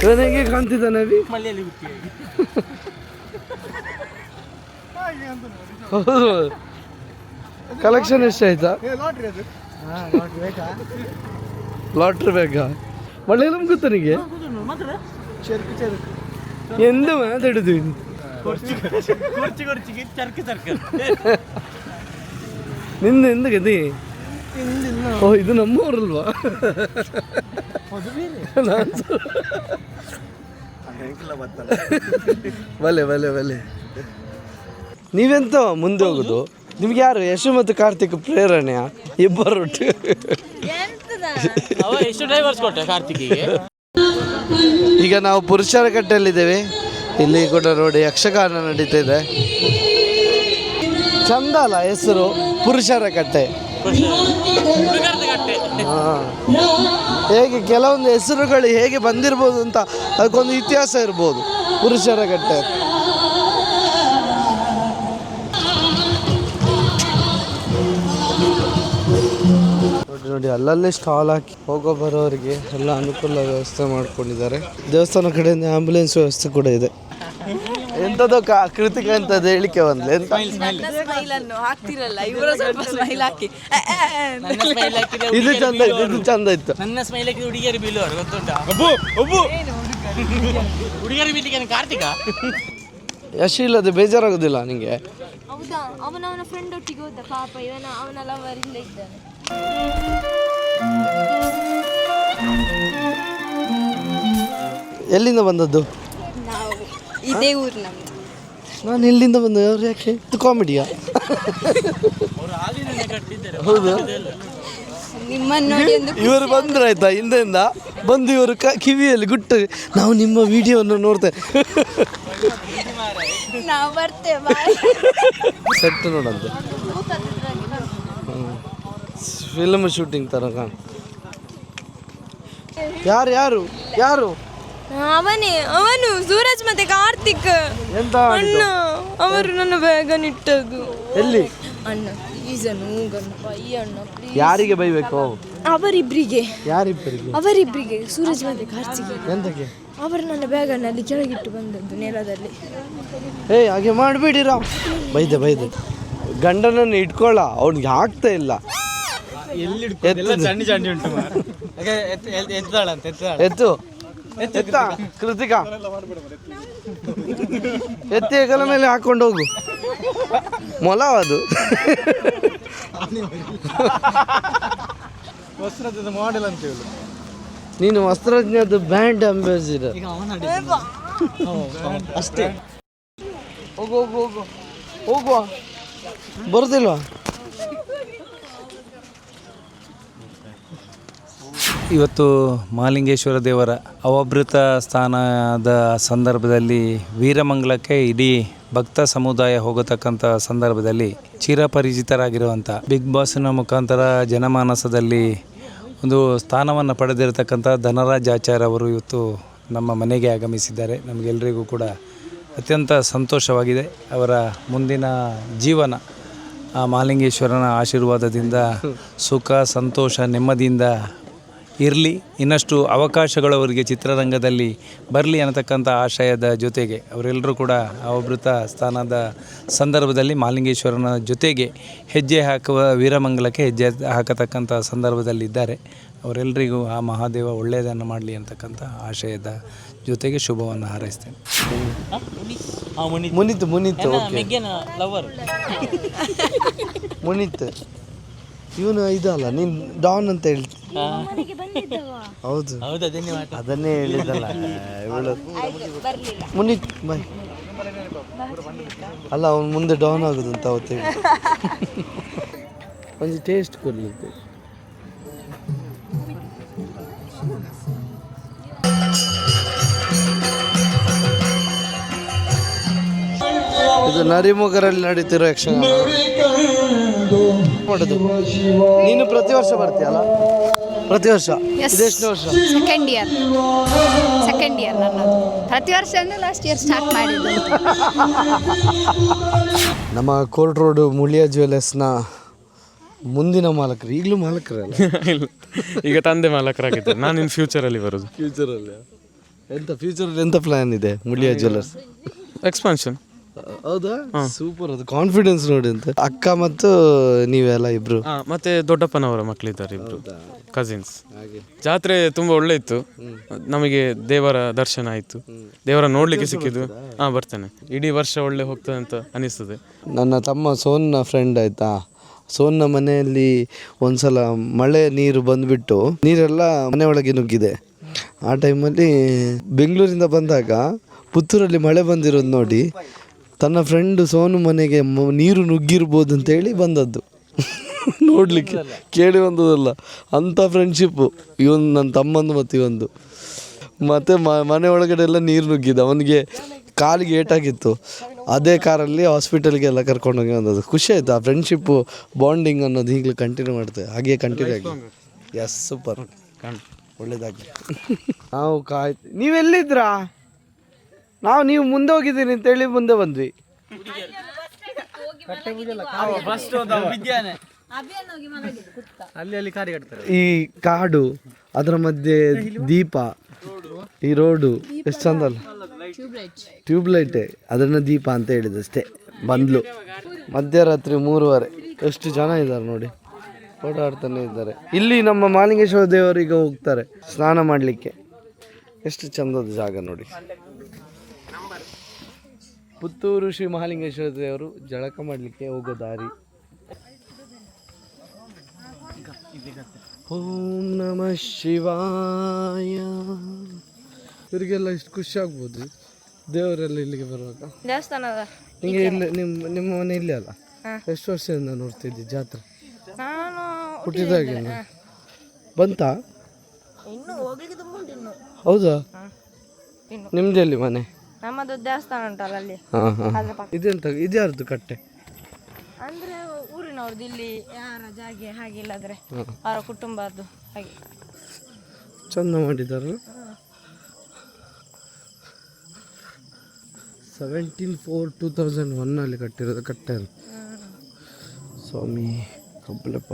A: ಹೇಗೆ ಕಾಣ್ತಿದ್ದಾನೆ ಅವಿ? ಹೌದು. ಕಲೆಕ್ಷನ್ ಎಷ್ಟಾಯ್ತಾ? ಲಾಟ್ರಿ ಬೇಕಾ? ಮಳೆ ಗೊತ್ತ ನಿಮಗೆ? ಎಂದ ಮಾತಾಡುದು? ನಿಂದ ಎಂದ ಗದಿ? ಓ, ಇದು ನಮ್ಮೂರಲ್ವಾ? ಬಲೆ ನೀವೆಂತ ಮುಂದೆ ಹೋಗುದು? ನಿಮ್ಗೆ ಯಾರು ಯಶು ಮತ್ತು ಕಾರ್ತಿಕ್ ಪ್ರೇರಣೆಯ? ಇಬ್ಬರೊಟ್ಟು ಈಗ ನಾವು ಪುರುಷರ ಕಟ್ಟೆಯಲ್ಲಿದ್ದೇವೆ. ಇಲ್ಲಿ ಕೂಡ ನೋಡಿ ಯಕ್ಷಗಾನ ನಡೀತಾ ಇದೆ. ಚಂದ ಅಲ್ಲ ಹೆಸರು, ಪುರುಷರ ಕಟ್ಟೆ. ಹೇಗೆ ಕೆಲವೊಂದು ಹೆಸರುಗಳು ಹೇಗೆ ಬಂದಿರ್ಬೋದು ಅಂತ ಅದಕ್ಕೊಂದು ಇತಿಹಾಸ ಇರ್ಬೋದು. ಪುರುಷರ ಕಟ್ಟೆ ನೋಡಿ, ಅಲ್ಲಲ್ಲೇ ಸ್ಟಾಲ್ ಹಾಕಿ ಹೋಗೋ ಬರೋರಿಗೆ ಎಲ್ಲ ಅನುಕೂಲ ವ್ಯವಸ್ಥೆ ಮಾಡ್ಕೊಂಡಿದ್ದಾರೆ. ದೇವಸ್ಥಾನ ಕಡೆಯಿಂದ ಆಂಬ್ಯುಲೆನ್ಸ್ ವ್ಯವಸ್ಥೆ ಕೂಡ ಇದೆ. ಎಂಥದ್ದು ಕೃತಿಕ ಅಂತದ್ದು ಹೇಳಿಕೆ ಬಂದ್ಲೆ ಎಂತ ಇದು ಚಂದ ಇತ್ತು, ಇದು ಚಂದ ಇತ್ತು.
H: ನನ್ನ ಸ್ಮೈಲ್ ಹಾಕಿದ ಹುಡುಗಿಯರು ಬೀಳುವರು ಗೊತ್ತುಂಟಾ? ಹುಡುಗಿಯರು ಬೀಳಿಗೆ ಕಾರ್ತಿಕ
A: ಯಶ್ ಇಲ್ಲದೆ ಬೇಜಾರಾಗೋದಿಲ್ಲ ನಿಂಗೆ?
B: ಹೌದಾ? ಅವನ ಫ್ರೆಂಡ್ ಒಟ್ಟಿಗೆ ಹೋದ ಪಾಪ, ಅವನ ಲವರ್ ಇಲ್ಲೇ ಇದ್ದಾನೆ.
A: ಎಲ್ಲಿಂದ ಬಂದದ್ದು?
B: ನಾವು ಇದೇ ಊರು ನಮ್ದು.
A: ನಾನು ಎಲ್ಲಿಂದ ಬಂದ? ಅವ್ರು ಯಾಕೆ? ಇದು ಕಾಮಿಡಿಯಾ? ಹೌದು.
B: ನಿಮ್ಮನ್ನು ನೋಡಿ ಒಂದು
A: ಇವರು ಬಂದ್ರಾಯ್ತಾ, ಹಿಂದೆಯಿಂದ ಬಂದು ಇವರು ಕಿವಿಯಲ್ಲಿ ಗುಟ್ಟು, ನಾವು ನಿಮ್ಮ ವಿಡಿಯೋವನ್ನು ನೋಡ್ತೇವೆ.
B: ನಾವು ಬರ್ತೇವೆ
A: ಸೆಟ್ ನೋಡಂತೆ, ಫಿಲ್ಮ್ ಶೂಟಿಂಗ್ ಥರ ಕಾಣ. ಯಾರು
B: ಅವನು ಸೂರಜ್ ಮತ್ತೆ ಕಾರ್ತಿಕ್
A: ಎಂತ
B: ಅಣ್ಣ. ಅವರು ನನ್ನ ಬ್ಯಾಗನ್ನು ಇಟ್ಟದ್ದು.
A: ಎಲ್ಲಿ?
B: ಅಣ್ಣ ಪ್ಲೀಸ್ ಈ ಅಣ್ಣ ಪ್ಲೀಸ್.
A: ಯಾರಿಗೆ ಬೈಬೇಕು?
B: ಅವರಿಬ್ಬರಿಗೆ.
A: ಯಾರಿಬ್ಬರಿಗೆ?
B: ಅವರಿಬ್ಬರಿಗೆ, ಸೂರಜ್ ಮತ್ತೆ ಕಾರ್ತಿಕ್.
A: ಎಂತಕ್ಕೆ?
B: ಅವರು ನನ್ನ ಬ್ಯಾಗನ್ನು ಅಲ್ಲಿ ಕೆಳಗಿಟ್ಟು ಬಂದದ್ದು ನೆಲದಲ್ಲಿ.
A: ಹಾಗೆ ಮಾಡಬೇಡಿರಾ. ಬೈದೆ ಗಂಡನನ್ನು ಇಟ್ಕೊಳ್ಳ, ಅವ್ನಿಗೆ ಆಗ್ತಾ ಇಲ್ಲ. ಕೃತಿಕಾ ಎತ್ತಿ ಹೆಗಲ ಮೇಲೆ ಹಾಕೊಂಡು ಹೋಗು. ಮೊಲ ಅದು.
H: ವಸ್ತ್ರದ ಮಾಡೆಲ್ ಅಂತ ಹೇಳಿ.
A: ನೀನು ವಸ್ತ್ರಜ್ಞದ ಬ್ರ್ಯಾಂಡ್ ಅಂಬಾಸಿಡರ್.
H: ಈಗ ಅವನ ಅಷ್ಟೇ.
A: ಹೋಗು ಹೋಗು ಹೋಗು ಹೋಗುವ, ಬರೋದಿಲ್ವಾ?
E: ಇವತ್ತು ಮಹಾಲಿಂಗೇಶ್ವರ ದೇವರ ಅವಭೃತ ಸ್ಥಾನದ ಸಂದರ್ಭದಲ್ಲಿ ವೀರಮಂಗಲಕ್ಕೆ ಇಡೀ ಭಕ್ತ ಸಮುದಾಯ ಹೋಗತಕ್ಕಂಥ ಸಂದರ್ಭದಲ್ಲಿ ಚಿರಪರಿಚಿತರಾಗಿರುವಂಥ ಬಿಗ್ ಬಾಸ್ನ ಮುಖಾಂತರ ಜನಮಾನಸದಲ್ಲಿ ಒಂದು ಸ್ಥಾನವನ್ನು ಪಡೆದಿರತಕ್ಕಂಥ ಧನರಾಜ್ ಆಚಾರ್ಯ ಅವರು ಇವತ್ತು ನಮ್ಮ ಮನೆಗೆ ಆಗಮಿಸಿದ್ದಾರೆ. ನಮಗೆಲ್ಲರಿಗೂ ಕೂಡ ಅತ್ಯಂತ ಸಂತೋಷವಾಗಿದೆ. ಅವರ ಮುಂದಿನ ಜೀವನ ಆ ಮಹಾಲಿಂಗೇಶ್ವರನ ಆಶೀರ್ವಾದದಿಂದ ಸುಖ ಸಂತೋಷ ನೆಮ್ಮದಿಯಿಂದ ಇರಲಿ, ಇನ್ನಷ್ಟು ಅವಕಾಶಗಳು ಅವರಿಗೆ ಚಿತ್ರರಂಗದಲ್ಲಿ ಬರಲಿ ಅನ್ನತಕ್ಕಂಥ ಆಶಯದ ಜೊತೆಗೆ ಅವರೆಲ್ಲರೂ ಕೂಡ ಅವಭೃತ ಸ್ಥಾನದ ಸಂದರ್ಭದಲ್ಲಿ ಮಹಾಲಿಂಗೇಶ್ವರನ ಜೊತೆಗೆ ಹೆಜ್ಜೆ ಹಾಕುವ ವೀರಮಂಗಲಕ್ಕೆ ಹೆಜ್ಜೆ ಹಾಕತಕ್ಕಂಥ ಸಂದರ್ಭದಲ್ಲಿದ್ದಾರೆ. ಅವರೆಲ್ಲರಿಗೂ ಆ ಮಹಾದೇವ ಒಳ್ಳೆಯದನ್ನು ಮಾಡಲಿ ಅಂತಕ್ಕಂಥ ಆಶಯದ ಜೊತೆಗೆ ಶುಭವನ್ನು ಹಾರೈಸ್ತೇನೆ.
A: ಮುನಿತ್ ಮುನಿತ್
H: ಲವರ್
A: ಮುನಿತ್ ಇವನು ಇದಲ್ಲ, ನೀನು ಡಾನ್ ಅಂತ ಹೇಳ್ತಿ. ಹೌದು
H: ಹೌದಾ, ಧನ್ಯವಾದ.
A: ಅದನ್ನೇ ಹೇಳಿದ್ದಲ್ಲ ಇವಳು. ಮುನಿತ್ ಬಾಯ್ ಅಲ್ಲ, ಅವನು ಮುಂದೆ ಡಾನ್ ಆಗೋದು ಅಂತ ಅವತ್ತು ಹೇಳಿ. ಒಂದು ಟೇಸ್ಟ್ ಕೊಡ್ಲಿಕ್ಕೆ. ಇದು ನರಿಮುಗರಲ್ಲಿ ನಡೀತಿರೋ ಯಕ್ಷಗಾನ ಮಾಡೋದು. ನೀನು ಪ್ರತಿ ವರ್ಷ ಬರ್ತೀಯಲ್ಲ? ಪ್ರತಿ ವರ್ಷ? ಇದೆಷ್ಟು ವರ್ಷ?
G: ಸೆಕೆಂಡ್ ಇಯರ್ ನನ್ನದು. ಪ್ರತಿ ವರ್ಷ ಅಂದರೆ ಲಾಸ್ಟ್ ಇಯರ್ ಸ್ಟಾರ್ಟ್ ಮಾಡಿದ್ದು.
A: ನಮ್ಮ ಕೋರ್ಟ್ ರೋಡ್ ಮುಳಿಯ ಜ್ಯುವೆಲರ್ಸ್ನ ಮುಂದಿನ ಮಾಲಕರು, ಈಗಲೂ ಮಾಲಕರಲ್ಲ?
J: ಈಗ ತಂದೆ ಮಾಲಕರಾಗಿದ್ದಾರೆ. ನಾನು ಇನ್ನು ಫ್ಯೂಚರಲ್ಲಿ ಬರೋದು.
A: ಫ್ಯೂಚರಲ್ಲಿ ಎಂತ ಪ್ಲಾನ್ ಇದೆ ಮುಳಿಯ ಜ್ಯುವೆಲರ್ಸ್?
J: ಎಕ್ಸ್ಪಾನ್ಷನ್.
A: ಹೌದಾ? ಸೂಪರ್. ಅದು ಕಾನ್ಫಿಡೆನ್ಸ್ ನೋಡಿ ಅಂತ. ಅಕ್ಕ ಮತ್ತು ನೀವೆಲ್ಲ ಇಬ್ರು?
J: ಮತ್ತೆ ದೊಡ್ಡಪ್ಪನವರ ಮಕ್ಕಳಿದ್ದಾರೆ, ಇಬ್ರು ಕಸಿನ್ಸ್. ಜಾತ್ರೆ ತುಂಬ ಒಳ್ಳೆ ಇತ್ತು. ನಮಗೆ ದೇವರ ದರ್ಶನ ಆಯಿತು, ದೇವರ ನೋಡ್ಲಿಕ್ಕೆ ಸಿಕ್ಕಿದ್ದು. ಬರ್ತೇನೆ. ಇಡೀ ವರ್ಷ ಒಳ್ಳೆ ಹೋಗ್ತದೆ ಅಂತ ಅನಿಸ್ತದೆ.
A: ನನ್ನ ತಮ್ಮ ಸೋನ್ನ ಫ್ರೆಂಡ್ ಆಯ್ತಾ, ಸೋನ್ನ ಮನೆಯಲ್ಲಿ ಒಂದ್ಸಲ ಮಳೆ ನೀರು ಬಂದ್ಬಿಟ್ಟು ನೀರೆಲ್ಲ ಮನೆ ಒಳಗೆ ನುಗ್ಗಿದೆ. ಆ ಟೈಮಲ್ಲಿ ಬೆಂಗಳೂರಿಂದ ಬಂದಾಗ ಪುತ್ತೂರಲ್ಲಿ ಮಳೆ ಬಂದಿರೋದು ನೋಡಿ ತನ್ನ ಫ್ರೆಂಡು ಸೋನು ಮನೆಗೆ ನೀರು ನುಗ್ಗಿರ್ಬೋದು ಅಂತೇಳಿ ಬಂದದ್ದು ನೋಡಲಿಕ್ಕೆ. ಕೇಳಿ ಬಂದದಲ್ಲ ಅಂಥ ಫ್ರೆಂಡ್ಶಿಪ್ಪು ಇವನು, ನನ್ನ ತಮ್ಮಂದು ಮತ್ತು ಇವೊಂದು. ಮತ್ತು ಮನೆ ಒಳಗಡೆ ಎಲ್ಲ ನೀರು ನುಗ್ಗಿದೆ. ಅವನಿಗೆ ಕಾಲಿಗೆ ಏಟಾಗಿತ್ತು. ಅದೇ ಕಾರಲ್ಲಿ ಹಾಸ್ಪಿಟಲ್ಗೆಲ್ಲ ಕರ್ಕೊಂಡೋಗಿ ಬಂದದ್ದು. ಖುಷಿ ಆಯಿತು. ಆ ಫ್ರೆಂಡ್ಶಿಪ್ಪು ಬಾಂಡಿಂಗ್ ಅನ್ನೋದು ಈಗಲೂ ಕಂಟಿನ್ಯೂ ಮಾಡ್ತೇವೆ. ಹಾಗೆ ಕಂಟಿನ್ಯೂ ಆಗಿ. ಎಸ್, ಸೂಪರ್, ಒಳ್ಳೇದಾಗಲಿ. ನಾವು ನೀವೆಲ್ಲಿದ್ರಾ? ನೀವು ಮುಂದೆ ಹೋಗಿದ್ದೀನಿ ಅಂತೇಳಿ ಮುಂದೆ ಬಂದ್ವಿ. ಈ ಕಾಡು, ಅದರ ಮಧ್ಯೆ ದೀಪ, ಈ ರೋಡು ಎಷ್ಟು ಚಂದ ಅಲ್ಲ? ಟ್ಯೂಬ್ಲೈಟೇ, ಅದನ್ನು ದೀಪ ಅಂತ ಹೇಳಿದಷ್ಟೇ. ಬಂದ್ಲು ಮಧ್ಯರಾತ್ರಿ 3:30. ಎಷ್ಟು ಜನ ಇದ್ದಾರೆ ನೋಡಿ, ಓಡಾಡ್ತಾನೆ ಇದ್ದಾರೆ. ಇಲ್ಲಿ ನಮ್ಮ ಮಹಾಲಿಂಗೇಶ್ವರ ದೇವರಿಗೆ ಹೋಗ್ತಾರೆ ಸ್ನಾನ ಮಾಡಲಿಕ್ಕೆ. ಎಷ್ಟು ಚಂದದ ಜಾಗ ನೋಡಿ. ಪುತ್ತೂರು ಶ್ರೀ ಮಹಾಲಿಂಗೇಶ್ವರ ದೇವರು ಜಳಕ ಮಾಡಲಿಕ್ಕೆ ಹೋಗೋ ದಾರಿ. ಓಂ ನಮಃ ಶಿವಾಯ. ಇವರಿಗೆಲ್ಲ ಇಷ್ಟು ಖುಷಿ ಆಗ್ಬೋದು ದೇವರೆಲ್ಲ ಇಲ್ಲಿಗೆ ಬರುವಾಗ.
B: ದೇವಸ್ಥಾನದ
A: ನಿಮಗೆ ಇಲ್ಲಿ ನಿಮ್ಮ ಮನೆ ಇಲ್ಲಿ ಅಲ್ಲ? ಎಷ್ಟು ವರ್ಷದಿಂದ ನೋಡ್ತಿದ್ದಿ ಜಾತ್ರೆ?
B: ನಾನು
A: ಹುಟ್ಟಿದಾಗಿಂದ ಬಂತಾ?
B: ಇನ್ನು ಹೋಗ್ಲಿಕ್ಕೆ ತುಂಬ ಉಂಟು ಇನ್ನು.
A: ಹೌದಾ? ನಿಮ್ದೆಲ್ಲಿ ಮನೆ?
B: ನಮ್ಮದು ದೇವಸ್ಥಾನ ಉಂಟಲ್ಲ ಅಲ್ಲಿ.
A: ಇದೆಂತ ಇದ್ಯಾರ್ದು ಕಟ್ಟೆ?
B: ಅಂದ್ರೆ ಊರಿನವ್ರದ್ದು, ಇಲ್ಲಿ ಯಾರ ಜಾಗೆ ಹಾಗೆ ಇಲ್ಲದ್ರೆ ಅವರ ಕುಟುಂಬದ್ದು ಹಾಗೆ.
A: ಚಂದ ಮಾಡಿದಾರಲ್ಲ. 17/4/2001 ಕಟ್ಟಿರೋದು ಕಟ್ಟೆ. ಸ್ವಾಮಿ ಕಬ್ಬಲಪ್ಪ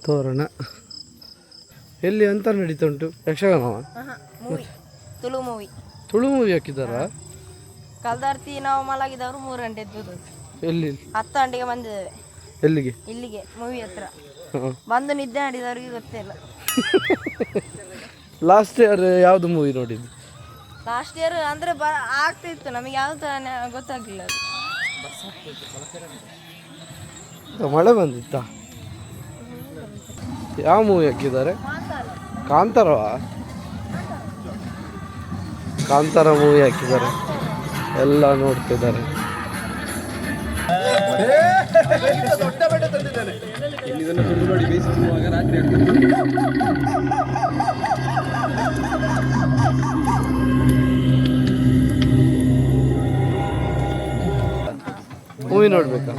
A: ತೋರಣ. ಎಲ್ಲಿ ಅಂತ ನಡೀತಾ ಉಂಟು? ಯಕ್ಷಗಾನವ?
B: ತುಳು ಮೂವಿ.
A: ತುಳು ಮೂವಿ ಹಾಕಿದಾರ?
B: ಕಲ್ದಾರ್ತಿ ನಾವು ಮಲಗಿದವರು 3 ಗಂಟೆ ಎದ್ದು.
A: ಎಲ್ಲಿ?
B: 10 ಗಂಟೆಗೆ ಬಂದಿದ್ದೇವೆ.
A: ಎಲ್ಲಿಗೆ?
B: ಇಲ್ಲಿಗೆ ಮೂವಿ ಹತ್ರ. ಬಂದು ನಿದ್ದೆ ಮಾಡಿದವ್ರಿಗೆ ಗೊತ್ತಿಲ್ಲ.
A: ಲಾಸ್ಟ್ ಇಯರ್ ಯಾವುದು ಮೂವಿ ನೋಡಿದ್ದು?
B: ಲಾಸ್ಟ್ ಇಯರ್ ಅಂದ್ರೆ ಆಗ್ತಿತ್ತು ನಮಗೆ, ಯಾವ್ದು ಗೊತ್ತಾಗ್ಲಿಲ್ಲ ಅದು.
A: ಮಳೆ ಬಂದಿತ್ತ? ಯಾವ ಮೂವಿ ಹಾಕಿದ್ದಾರೆ? ಕಾಂತಾರವಾ? ಕಾಂತಾರ ಮೂವಿ ಹಾಕಿದ್ದಾರೆ, ಎಲ್ಲ ನೋಡ್ತಿದ್ದಾರೆ. ಮೂವಿ ನೋಡ್ಬೇಕಾ?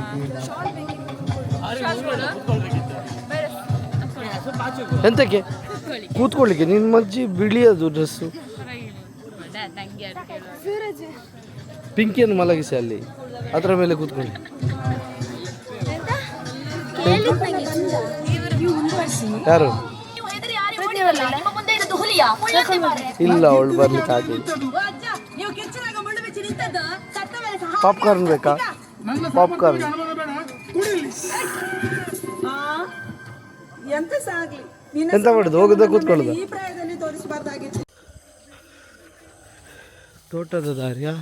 A: ಎಂತಕ್ಕೆ? ಕೂತ್ಕೊಳ್ಳಿಕ್ಕೆ. ನಿನ್ನ ಮಜ್ಜಿ ಬಿಳಿಯದು ಡ್ರೆಸ್ಸು. ಪಿಂಕಿಯನ್ನು ಮಲಗಿಸಿ ಅಲ್ಲಿ ಅದರ ಮೇಲೆ ಕೂತ್ಕೊಳ್ಳಿ. ಯಾರು? ಇಲ್ಲ, ಅವಳು ಬರ್ಲಿಕ್ಕೆ ಆಗಿಲ್ಲ. ಪಾಪ್ಕಾರ್ನ್ ಬೇಕಾ? ಪಾಪ್ಕಾರ್ನ್ ಎಂತ ಮಾಡುದು? ಹೋಗುದ ಕೂತ್ಕೊಳ್ಳುದ? ತೋಟದ ದಾರಿಯಾ?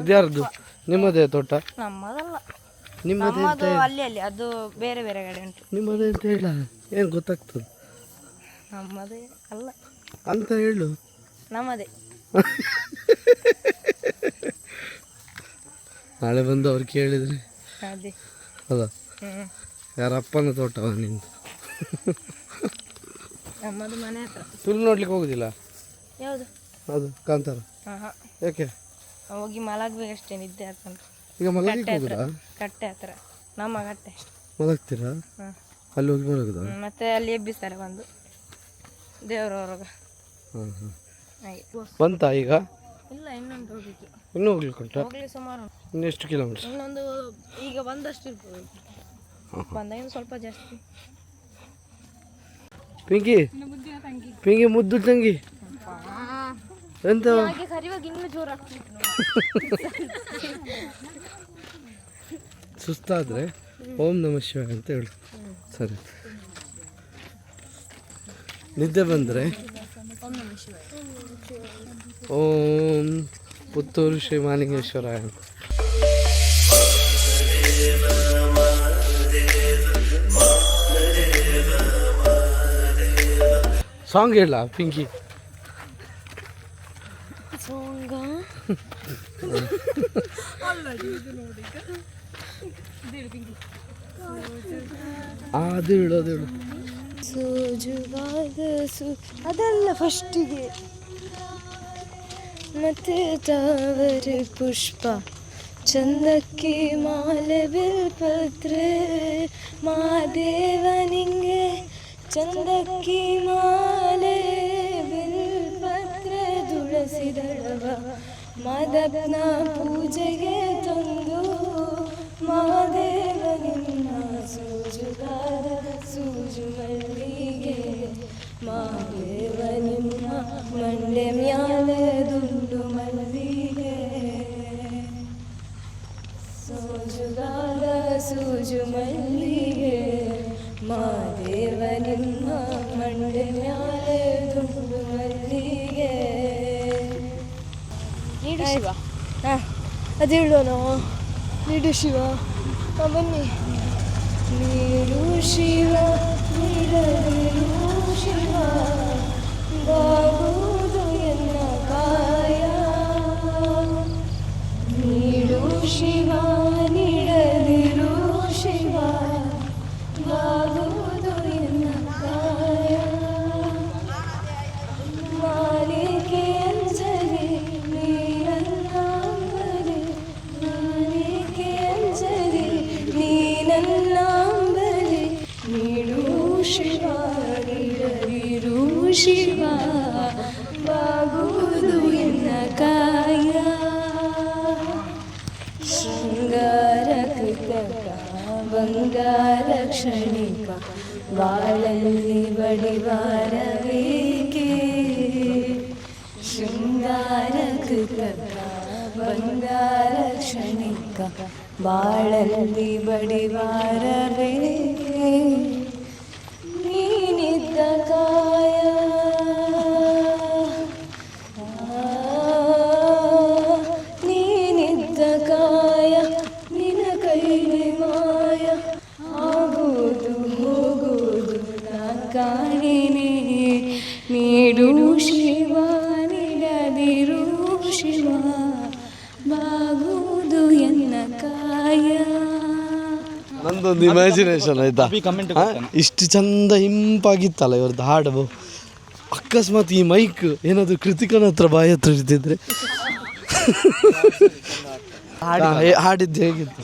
A: ಇದ್ಯಾರ್ದು? ನಿಮ್ಮದೇ ತೋಟ?
B: ನಮ್ಮದಲ್ಲ,
A: ನಿಮ್ಮದೇ ಅಂತ
B: ಅಲ್ಲಿ ಅಲ್ಲಿ ಅದು ಬೇರೆ ಬೇರೆ ಕಡೆ ಉಂಟು.
A: ನಿಮ್ಮದೇ ಅಂತ ಹೇಳ, ಏನು ಗೊತ್ತಾಗ್ತದೆ?
B: ನಮ್ಮದೇ ಅಲ್ಲ
A: ಅಂತ ಹೇಳು.
B: ನಮ್ಮದೇ.
A: ನಾಳೆ ಬಂದು ಅವ್ರು ಕೇಳಿದ್ರೆ
B: ಅದೇ
A: ಅದ ಯಾರಪ್ಪನ ತೋಟವ ನಿಂದು?
B: ನಮ್ಮದು ಮನೆ ಹತ್ರ.
A: ಫಿಲ್ಮ್ ನೋಡ್ಲಿಕ್ಕೆ ಹೋಗುದಿಲ್ಲ?
B: ಯಾವುದು?
A: ಅದು ಕಾಂತಾರ. ಯಾಕೆ?
B: ಹೋಗಿ ಮಲಗ್ಬೇಕಷ್ಟೇ, ನಿದ್ದೆ ಆಗ್ತಂತ.
A: ಈಗ ಮಲಗಲಿಕ್ಕೆ ಹೋಗುದಾ?
B: ಕಟ್ಟೆ ಹತ್ರ, ನಮ್ಮ ಕಟ್ಟೆ.
A: ಮಲಗ್ತೀರಾ? ಅಲ್ಲಿ ಹೋಗಿ ಮಲಗುದಾ?
B: ಮತ್ತೆ ಅಲ್ಲಿ ಎಬ್ಬಿಸ್ತಾರೆ ಬಂದು ದೇವರವರೆಗ.
A: ಬಂತ ಈಗ?
B: ಇಲ್ಲ, ಇನ್ನೊಂದು ಹೋಗ್ಲಿಕ್ಕೆ.
A: ಇನ್ನೂ ಹೋಗ್ಲಿಕ್ಕೆ ಉಂಟಾ?
B: ಹೋಗ್ಲಿಕ್ಕೆ ಸುಮಾರು
A: ಇನ್ನೆಷ್ಟು ಕಿಲೋಮೀಟರ್?
B: ಇನ್ನೊಂದು ಈಗ ಬಂದಷ್ಟು ಇರ್ಬೋದು, ಬಂದಾಗಿಂದ ಸ್ವಲ್ಪ ಜಾಸ್ತಿ.
A: ಪಿಂಕಿ, ಪಿಂಕಿ ಮುದ್ದು ತಂಗಿ ಎಂತ
B: ಕರಿವಾಗ ಇನ್ನೂ ಜೋರಾಗ್ತಿತ್ತು.
A: ಸುಸ್ತಾದರೆ ಓಂ ನಮಃ ಶಿವಾಯ ಅಂತ ಹೇಳು. ಸರಿ. ನಿದ್ದೆ ಬಂದರೆ ಓಂ ಪುತ್ತೂರು ಶ್ರೀ ಮಾಲಿಂಗೇಶ್ವರಾಯ ಅಂತ. ಸಾಂಗ್ ಹೇಳ ಪಿಂಕಿ. ಅದು ಹೇಳು.
B: ಸೋಜುವಾದ ಅದಲ್ಲ ಫಸ್ಟಿಗೆ. ಮತ್ತೆ ತಾವರ ಪುಷ್ಪ, ಚಂದಕ್ಕೆ ಮಾಲೆ ಬಿಲ್ಪತ್ರೆ, ಮಾದೇವ ನಿಂಗೆ ಚಂದಕ್ಕೆ ಮಾಲೆ ಬಿಲ್ಪತ್ರೆ, ತುಳಸಿ ದಳವ ಮಾದಪ್ಪನ ಪೂಜೆಗೆ ತಂದು, ಮಾದೇವ ನಿನ್ನ ಸೂಜುಗಾದ ಸೂಜು ಮಲ್ಲಿಗೆ, ಮಾದೇವ ನಿಮ್ಮ ಮಂಡೆ ಮ್ಯಾಲೆ ದುಂಡು ಮಲ್ಲಿಗೆ, ಸೂಜುಗಾದ ಸೂಜು ಮಲ್ಲಿಗೆ, ಮಾದೇವ ನಿಮ್ಮ ಮಂಡೆ ಮ್ಯಾಲೆ ದುಂಡು ಮಲ್ಲಿಗೆ. ನೀಡು ಶಿವ. ಅದು ಹೇಳೋಣ. ನೀಡು ಶಿವ, ಬನ್ನಿ. ನೀಡು ಶಿವ, ನೀಡದಿರು ಶಿವ, ಬಾಗುವುದು ಎನ್ನ ಕಾಯ. ನೀಡು ಶಿವ, ನೀಡದಿರು ಶಿವ, ಬಾಗುವುದು ಎನ್ನ ಕಾಯ. ಮಾಲಿಕೆ ಅಂಜಲಿ ನೀನನ್ನಾಂಬಲಿ, ಮಾಲಿಕೆ ಅಂಜಲಿ ನೀನನ್ನಾಂಬಲಿ, ನೀಡು ಶಿವ, ನೀಡದಿರು ಶಿವ, ಬಾಗುವುದು ಎನ್ನ ಕಾಯ. ಶೃಂಗಾರ ಕೃತಕ ಬಂಗಾರ ಕ್ಷಣಿಕ, ಬಾಳಲ್ಲಿ ಬಡಿವಾರವೇಕೆ. ಶೃಂಗಾರ ಕೃತಕ ಬಂಗಾರ ಕ್ಷಣಿಕ, ಬಾಳಲ್ಲಿ ಬಡಿವಾರವೇಕೆ. ನೀನಿದ್ದ ಕಾಯ, ನೀನಿದ್ದ ಕಾಯ ಶಿವ ಬಾಗುವುದು ಎನ್ನ ಕಾಯ.
A: ನಂದೊಂದು ಇಮ್ಯಾಜಿನೇಷನ್ ಆಯ್ತಾ, ಇಷ್ಟು ಚಂದ ಇಂಪಾಗಿತ್ತಲ್ಲ ಇವ್ರದ್ದು ಹಾಡು. ಅಕಸ್ಮಾತ್ ಈ ಮೈಕ್ ಏನಾದರೂ ಕೃತಿಕನ ಹತ್ರ ಬಾಯಿ ಹತ್ರ ಇರ್ತಿದ್ರೆ ಹಾಡಿದ್ದು ಹೇಗಿತ್ತು?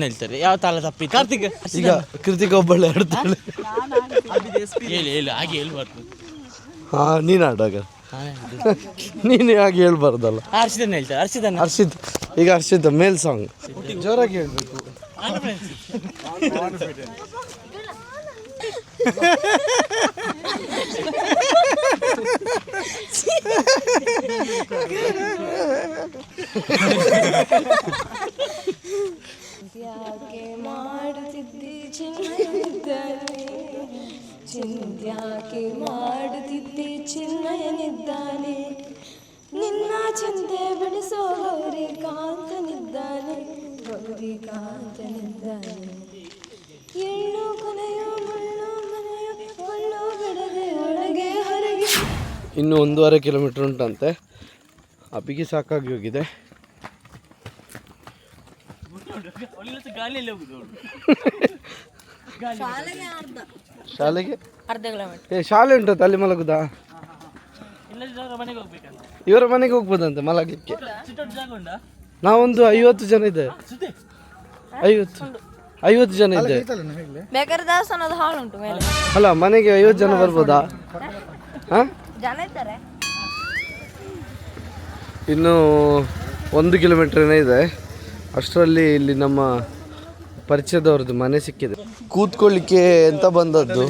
H: ಹೇಳ್ತಾರೆ ಯಾವ ತಾಳ ತಪ್ಪಿ ಕಾರ್ತಿಕ್
A: ಈಗ ಕೃತಿಕ ಒಬ್ಬಳೆ ಹಾಡ್ತಾಳೆ.
H: ಹಾಗೆ ಹೇಳ್ಬಾರ್ದು.
A: ಹಾಂ, ನೀನು ಹಾಡಾಗ ನೀನು ಹಾಗೆ ಹೇಳ್ಬಾರ್ದಲ್ಲ.
H: ಹರ್ಷಿತನ್ ಹೇಳ್ತಾರೆ.
A: ಹರ್ಷಿತ್, ಈಗ ಹರ್ಷಿತ್ ಮೇಲ್ ಸಾಂಗ್ ಜೋರಾಗಿ ಹೇಳ್ಬೇಕು.
B: ಯಾಕೆ ಮಾಡುತ್ತಿದ್ದೆ ಚಿನ್ನಯನಿದ್ದಾನೆ, ಚಿಂತ್ಯಾಕೆ ಮಾಡುತ್ತಿದ್ದೆ ಚಿನ್ನಯನಿದ್ದಾನೆ, ನಿನ್ನ ಚಿಂತೆ ಬಿಡಿಸೋ ಗೌರಿ ಕಾಂತನಿದ್ದಾನೆ, ಗೌರಿ ಕಾಂತನಿದ್ದಾನೆ. ಎಳ್ಳು ಕೊನೆಯೋ ಮುಳ್ಳು ಮನೆಯೋ ಮುಳ್ಳು ಬಿಡದೆ ಒಳಗೆ ಹೊರಗೆ.
A: ಇನ್ನು 1.5 ಕಿಲೋಮೀಟ್ರ್ ಉಂಟಂತೆ. ಅಪ್ಪಿಗೆ ಸಾಕಾಗಿ ಹೋಗಿದೆ. ಶಾಲೆಗೆ
B: ಅರ್ಧ ಕಿಲೋಮೀಟರ್.
A: ಶಾಲೆ ಉಂಟಂತ ಅಲ್ಲಿ ಮಲಗುದಾ? ಇವರ ಮನೆಗೆ ಹೋಗ್ಬೋದಂತೆ ಮಲಗಲಿಕ್ಕೆ. ನಾವೊಂದು 50 ಜನ ಇದೆ. 50 ಜನ ಇದೆ.
B: ಬೇಕಾದ್ರೆ ದಾಸನದ ಹಾಳು ಉಂಟು ಮೇಲೆ.
A: ಅಲ್ಲ, ಮನೆಗೆ 50 ಜನ ಬರ್ಬೋದಾ? ಹಾಂ,
B: ಜನ ಇದ್ದಾರೆ.
A: ಇನ್ನು 1 ಕಿಲೋಮೀಟ್ರೇನೇ ಇದೆ. ಅಷ್ಟರಲ್ಲಿ ಇಲ್ಲಿ ನಮ್ಮ ಪರಿಚಯದವ್ರದ್ದು ಮನೆ ಸಿಕ್ಕಿದೆ. ಕೂತ್ಕೊಳ್ಳಿಕ್ಕೆ ಎಂತ ಬಂದದ್ದು,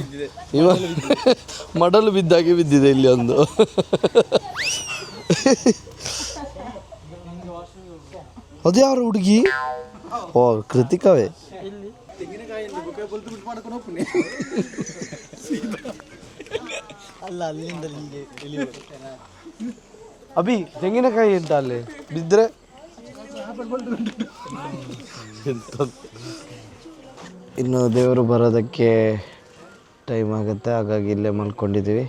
A: ಮಡಲು ಬಿದ್ದಾಗೆ ಬಿದ್ದಿದೆ ಇಲ್ಲಿ ಒಂದು. ಅದ್ಯಾರ ಹುಡುಗಿ? ಓ, ಕೃತಿಕವೇ. ಅಭಿ, ತೆಂಗಿನಕಾಯಿ ಅಂತ ಅಲ್ಲಿ ಬಿದ್ದರೆ ಇನ್ನು ದೇವರು ಬರೋದಕ್ಕೆ ಟೈಮ್ ಆಗುತ್ತೆ, ಹಾಗಾಗಿ ಇಲ್ಲೇ ಮಲ್ಕೊಂಡಿದ್ದೀವಿ.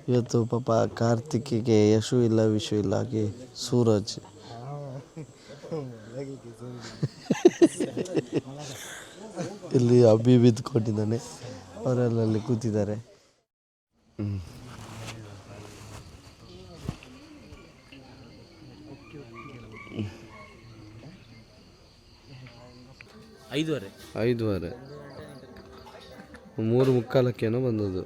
A: ಇವತ್ತು ಪಾಪ ಕಾರ್ತಿಕಿಗೆ ಯಶು ಇಲ್ಲ, ವಿಶು ಇಲ್ಲ, ಹಾಗೆ ಸೂರಜ್ ಇಲ್ಲಿ ಅಬ್ಬಿ ಬಿದ್ದುಕೊಂಡಿದ್ದಾನೆ. ಅವರೆಲ್ಲ ಅಲ್ಲಿ ಕೂತಿದ್ದಾರೆ.
H: 5:15
A: 3:45 ಬಂದದ್ದು.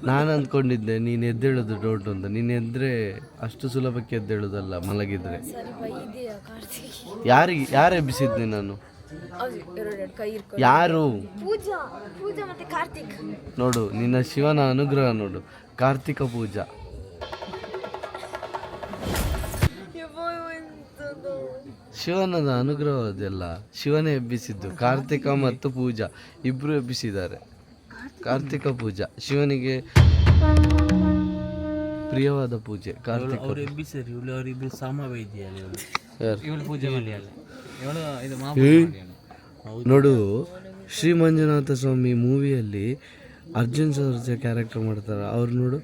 A: ನಾನು ಅಂದ್ಕೊಂಡಿದ್ದೆ ನೀನು ಎದ್ದೇಳೋದು ಡೌಟ್ ಅಂತ. ನೀನು ಎದ್ರೆ ಅಷ್ಟು ಸುಲಭಕ್ಕೆ ಎದ್ದೇಳೋದಲ್ಲ ಮಲಗಿದ್ರೆ. ಯಾರು ಎಬ್ಬಿಸಿದ್ನಿ ನಾನು? ಯಾರು?
B: ಪೂಜಾ ಮತ್ತೆ ಕಾರ್ತಿಕ್.
A: ನೋಡು, ನಿನ್ನ ಶಿವನ ಅನುಗ್ರಹ ನೋಡು. ಕಾರ್ತಿಕ ಪೂಜಾ. ಶಿವನದ ಅನುಗ್ರಹ ಅದೆಲ್ಲ. ಶಿವನೇ ಎಬ್ಬಿಸಿದ್ದು. ಕಾರ್ತಿಕ ಮತ್ತು ಪೂಜಾ ಇಬ್ರು ಎಬ್ಬಿಸಿದ್ದಾರೆ. ಕಾರ್ತಿಕ ಪೂಜಾ ಶಿವನಿಗೆ ಪ್ರಿಯವಾದ ಪೂಜೆ. ಕಾರ್ತಿಕ ನೋಡು, ಶ್ರೀ ಮಂಜುನಾಥ ಸ್ವಾಮಿ ಮೂವಿಯಲ್ಲಿ ಅರ್ಜುನ್ ಸರ್ಜಾ ಕ್ಯಾರೆಕ್ಟರ್ ಮಾಡ್ತಾರೆ. ಅವ್ರು ನೋಡು,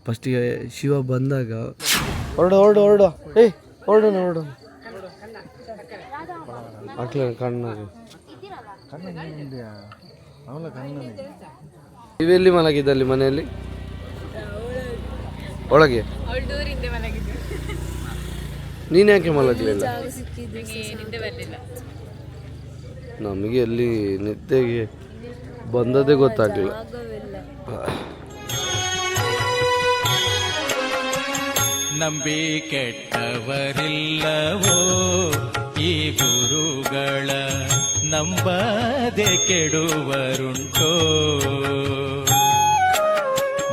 A: ಫಸ್ಟಿಗೆ ಶಿವ ಬಂದಾಗ ಹೊರಡೋಣ ಕಣ್ಣಾಗಿ ಇವೆಲ್ಲಿ ಮಲಗಿದ್ದಲ್ಲಿ ಮನೆಯಲ್ಲಿ ಒಳಗೆ? ನೀನು ಯಾಕೆ ಮಲಗಲಿಲ್ಲ? ನಮಗೆ ಅಲ್ಲಿ ನಿದ್ದೆಗೆ ಬಂದದೇ ಗೊತ್ತಾಗಲಿಲ್ಲ.
D: ನಂಬಿ ಕೆಟ್ಟವರಿಲ್ಲವೋ ಈ ಗುರುಗಳ, ನಂಬದೆ ಕೆಡುವರುಂಟೋ.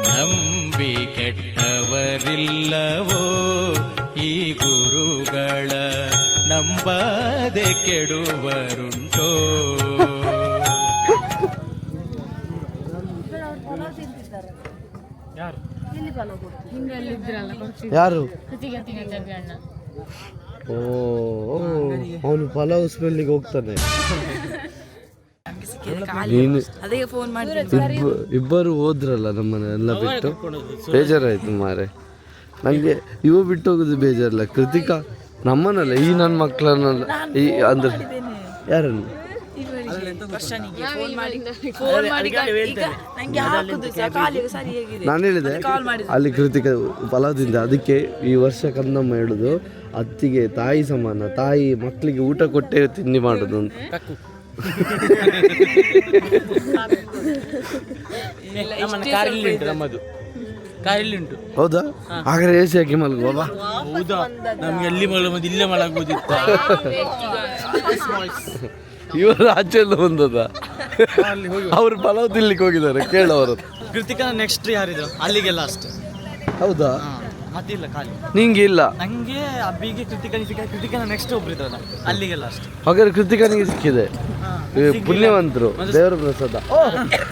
D: ನಂಬಿ ಕೆಟ್ಟವರಿಲ್ಲವೋ ಈ ಗುರುಗಳ, ನಂಬದೆ ಕೆಡುವರುಂಟೋ.
A: ಯಾರು? ಓ, ಅವನು ಪಲಾವ್ ಸ್ಮೆಲ್ಲಿಗೆ ಹೋಗ್ತಾನೆ. ನೀನು
F: ಅದಕ್ಕೆ ಫೋನ್ ಮಾಡಿ
A: ಇಬ್ಬರು ಹೋದ್ರಲ್ಲ ನಮ್ಮನ್ನೆಲ್ಲ ಬಿಟ್ಟು ಬೇಜಾರಾಯ್ತು ಮಾರೆ. ನನಗೆ ಇವ ಬಿಟ್ಟು ಹೋಗೋದು ಬೇಜಾರಿಲ್ಲ, ಕೃತಿಕಾ ನಮ್ಮನ್ನಲ್ಲ, ಈ ನನ್ನ ಮಕ್ಕಳನ್ನೆಲ್ಲ ಈ ಅಂದ್ರೆ ಯಾರನ್ನು ನಾನು ಹೇಳಿದೆ ಅಲ್ಲಿ ಕೃತಿಕ ಫಲದಿಂದ, ಅದಕ್ಕೆ ಈ ವರ್ಷ ಕಂದಮ್ಮ ಹೇಳುದು ಅತ್ತಿಗೆ ತಾಯಿ ಸಮಾನ, ತಾಯಿ ಮಕ್ಕಳಿಗೆ ಊಟ ಕೊಟ್ಟೆ ತಿಂಡಿ ಮಾಡೋದು ಅಂತ. ಹೌದಾ? ಹಾಗಾದ್ರೆ ಎ ಸಿ ಹಾಕಿ ಮಲಗುವ.
H: ಹೌದಾ? ನಮ್ಗೆ ಎಲ್ಲಿ ಮಲಗೋದು, ಇಲ್ಲೇ ಮಲಗೋದಿತ್ತ.
A: ಇವರು ಆಚೆಲ್ಲ ಬಂದದ, ಅವ್ರು ಪಲಾವ್ ತಿನ್ಲಿಕ್ಕೆ ಹೋಗಿದ್ದಾರೆ, ಕೇಳವರು.
H: ಕೃತಿಕನ ನೆಕ್ಸ್ಟ್ ಯಾರಿದ್ರು ಅಲ್ಲಿಗೆ ಲಾಸ್ಟ್.
A: ಹೌದಾ?
H: ಮತ್ತಿಲ್ಲ ಖಾಲಿ
A: ನಿಂಗೆ ಇಲ್ಲ?
H: ನಂಗೆ ಅಬ್ಬಿಗೆ ಕೃತಿಕನ ನೆಕ್ಸ್ಟ್ ಒಬ್ರು ಇದ್ರಲ್ಲ ಅಲ್ಲಿಗೆ ಲಾಸ್ಟ್.
A: ಹಾಗಾದ್ರೆ ಕೃತಿಕನಿಗೆ ಸಿಕ್ಕಿದೆ. ಪುಣ್ಯವಂತರು, ದೇವರ ಪ್ರಸಾದ.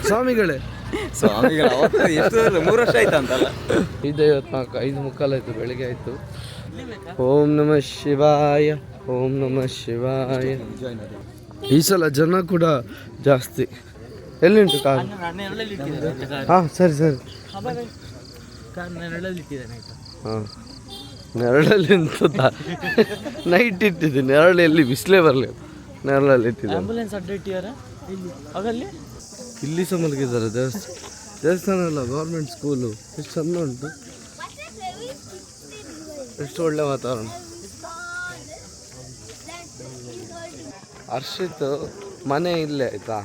A: ಸ್ವಾಮಿಗಳೇ,
H: 3 ವರ್ಷ ಆಯ್ತಂತಲ್ಲ.
A: 5:54, 5:45 ಆಯ್ತು, ಬೆಳಿಗ್ಗೆ ಆಯ್ತು. ಓಂ ನಮಃ ಶಿವಾಯ, ಓಂ ನಮಃ ಶಿವಾಯ. ಈ ಸಲ ಜನ ಕೂಡ ಜಾಸ್ತಿ. ಎಲ್ಲಿಂಟು ಕಾರ್? ಹಾಂ ಸರಿ ಸರಿ. ಹಾಂ, ನೆರಳಲ್ಲಿ ನಿಂತ ನೈಟ್ ಇಟ್ಟಿದ್ದೀನಿ. ನೆರಳಲ್ಲಿ ಬಿಸಿಲೇ ಬರಲಿ, ನೆರಳಲ್ಲಿ ಇಟ್ಟಿದ್ದೀನಿ.
H: ಆಂಬುಲೆನ್ಸ್ ಅಡ್ಡ ಇಟ್ಟಿದಾರ ಆಗಲ್ಲಿ.
A: ಇಲ್ಲಿ ಸಹ ಮಲಗಿದ್ದಾರೆ. ದೇವಸ್ಥಾನ ಅಲ್ಲ, ಗೌರ್ಮೆಂಟ್ ಸ್ಕೂಲು. ಎಷ್ಟು ಚಂದ ಉಂಟು, ಎಷ್ಟು ಒಳ್ಳೆ ವಾತಾವರಣ. ಹರ್ಷಿತ್ ಮನೆ ಇಲ್ಲೇ ಆಯಿತಾ,